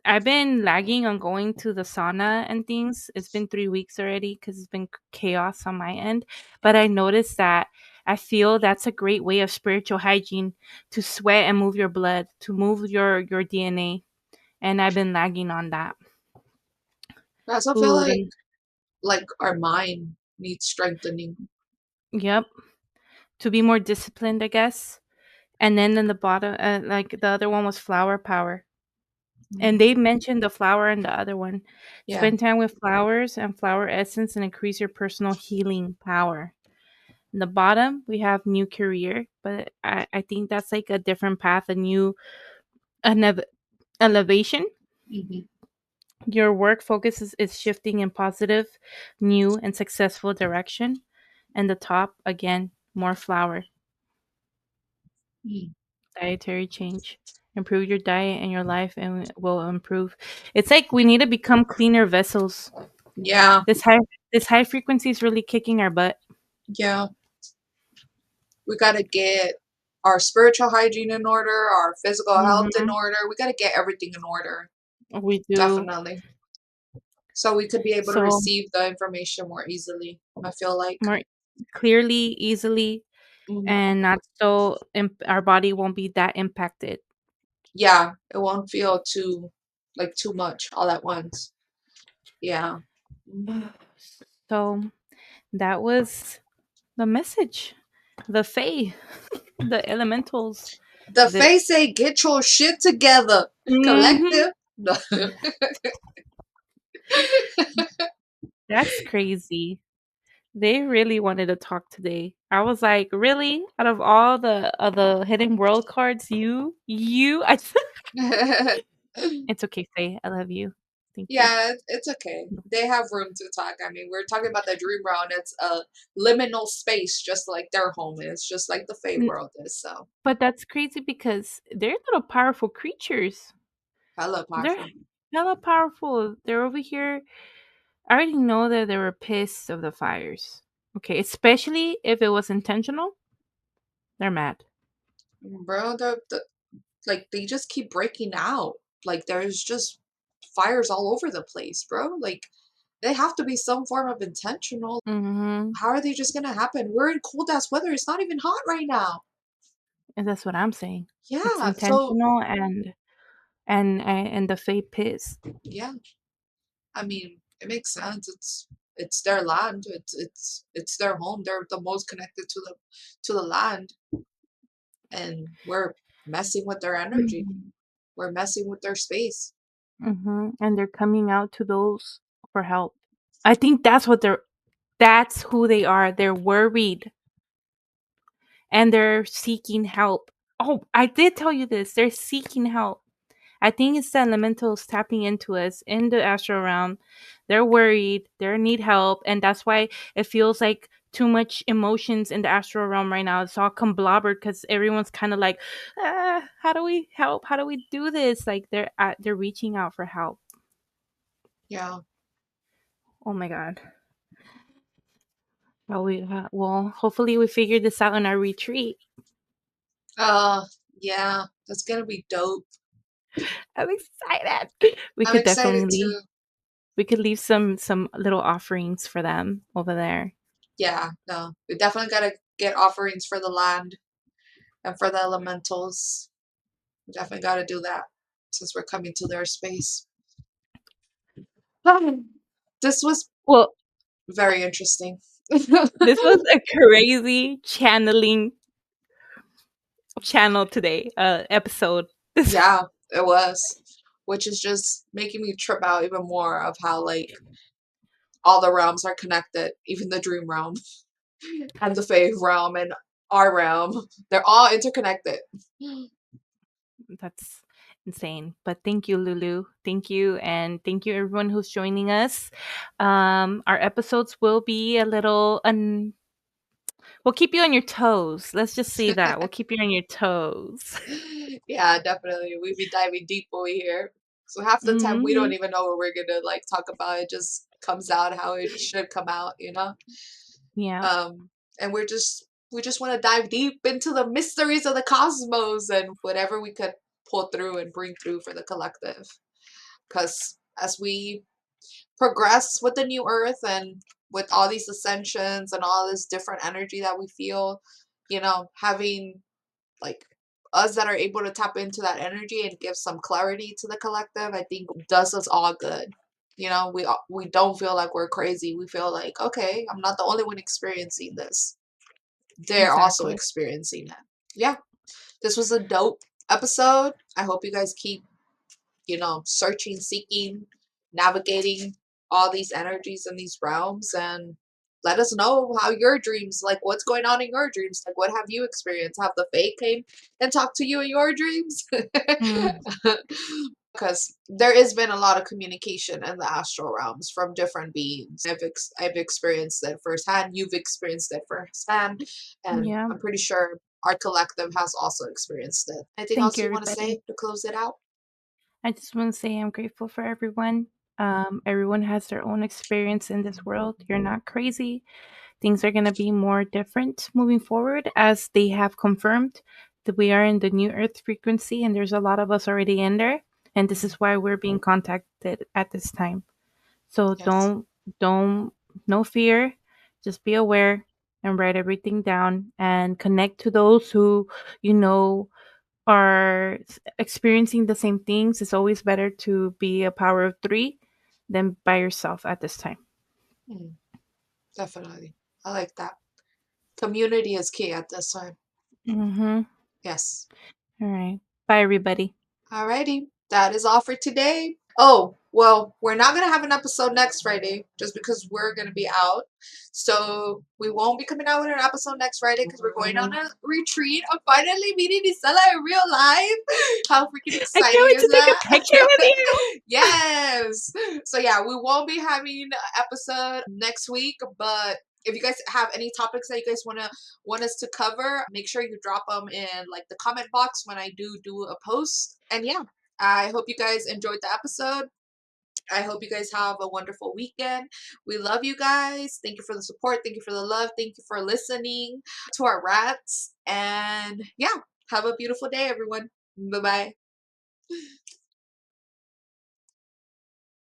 I've been lagging on going to the sauna and things. It's been 3 weeks already because it's been chaos on my end. But I noticed that I feel that's a great way of spiritual hygiene, to sweat and move your blood, to move your DNA. And I've been lagging on that I also feel food. And like our mind needs strengthening. yep, to be more disciplined, I guess. And then in the bottom, like the other one was flower power. And Mm. they mentioned the flower and the other one. Yeah, Spend time with flowers and flower essence and increase your personal healing power. In the bottom, we have new career, but I think that's like a different path, a new an elevation. hmm, Your work focus is shifting in positive, new, and successful direction. And the top, again, more flower. mm. Dietary change. Improve your diet and your life and it will improve. It's like we need to become cleaner vessels. Yeah, This high this high frequency is really kicking our butt. yeah. We got to get our spiritual hygiene in order, our physical health in Hmm. order. We got to get everything in order, We do. definitely. So we could be able to So receive the information more easily, I feel like. more clearly, easily, Hmm. and not so our body won't be that impacted. Yeah, it won't feel too, like too much all at once. Yeah. Mhm. So that was the message. The Fae, the elementals. The The face say, get your shit together, hmm collective. No. That's crazy. They really wanted to talk today. I was like, really? Out of all the hidden world cards, you. It's okay, Faye. I love you. Thank you. Yeah, it's okay. They have room to talk. I mean, we're talking about the dream realm. It's a liminal space, just like their home is, just like the Fey N- world is. So, But that's crazy because they're little powerful creatures. hella They're powerful. hella powerful. They're over here. I already know that they were pissed of the fires. Okay, especially if it was intentional, they're mad. Bro, like, they just keep breaking out. Like, there's just fires all over the place, bro. Like, they have to be some form of intentional. Mm-hmm. How are they just gonna happen? We're in cold ass weather. It's not even hot right now. And that's what I'm saying. It's Yeah, so intentional and the fake pissed. yeah, I mean, it makes sense. It's their land. It's their home. They're the most connected to the land, and we're messing with their energy. We're messing with their space. Mm-hmm. And they're coming out to those for help. I think that's who they are. They're worried and they're seeking help. Oh, I did tell you this. They're seeking help. I think it's the elementals tapping into us in the astral realm. They're worried, they need help, and that's why it feels like too much emotions in the astral realm right now. It's all conglomerated because everyone's kind of like, how do we help? How do we do this? Like they're reaching out for help. Yeah. Oh my god. Well, hopefully we figure this out in our retreat. Uh, yeah. That's gonna be dope. I'm excited. We I'm could excited definitely leave. too. We could leave some little offerings for them over there. Yeah. No, we definitely gotta get offerings for the land and for the elementals. We definitely gotta do that since we're coming to their space. This was Well, very interesting. this was a crazy channeling channel today, episode. This Yeah, it was. Which is just making me trip out even more of how, like, all the realms are connected, even the dream realm and the fae realm and our realm. They're all interconnected. that's insane. But thank you, Lulu. Thank you, and thank you everyone who's joining us. Our episodes will be a little we'll keep you on your toes. Let's just say that. We'll keep you on your toes. Yeah, definitely. We be diving deep over here. So half the time we don't Hmm. even know what we're gonna like talk about. It just comes out how it should come out, you know? Yeah, Um, and we just want to dive deep into the mysteries of the cosmos and whatever we could pull through and bring through for the collective. Because as we progress with the new earth and with all these ascensions and all this different energy that we feel, having like us that are able to tap into that energy and give some clarity to the collective, I think does us all good. We don't feel like we're crazy. We feel like, okay, I'm not the only one experiencing this. They're also exactly. experiencing it. Yeah, this was a dope episode. I hope you guys keep, searching, seeking, navigating all these energies in these realms, and let us know how your dreams, like what's going on in your dreams. Like, what have you experienced? Have the Fae came and talked to you in your dreams? Mm, Because there has been a lot of communication in the astral realms from different beings. I've experienced it firsthand. You've experienced it firsthand, and yeah. I'm pretty sure our collective has also experienced it. Anything Thank else you, you want to everybody. say to close it out? I just want to say I'm grateful for everyone. Everyone has their own experience in this world. You're not crazy. Things are going to be more different moving forward, as they have confirmed that we are in the new earth frequency and there's a lot of us already in there, and this is why we're being contacted at this time. So Yes. don't no fear, just be aware and write everything down and connect to those who you know are experiencing the same things. It's always better to be a power of 3 than by yourself at this time. Mm, definitely. I like that. Community is key at this time. Mhm. Yes. All right. Bye everybody. Alrighty, that is all for today. Oh, well, we're not going to have an episode next Friday just because we're going to be out. So we won't be coming out with an episode next Friday because we're going on a retreat. I'm finally meeting Isela in real life. How freaking I can't exciting wait is to take a that? picture with you. Yes. So yeah, we won't be having an episode next week, but if you guys have any topics that you guys want us to cover, make sure you drop them in like the comment box when I do a post. And yeah, I hope you guys enjoyed the episode. I hope you guys have a wonderful weekend. We love you guys. Thank you for the support. Thank you for the love. Thank you for listening to our rats. And yeah, have a beautiful day, everyone. Bye bye.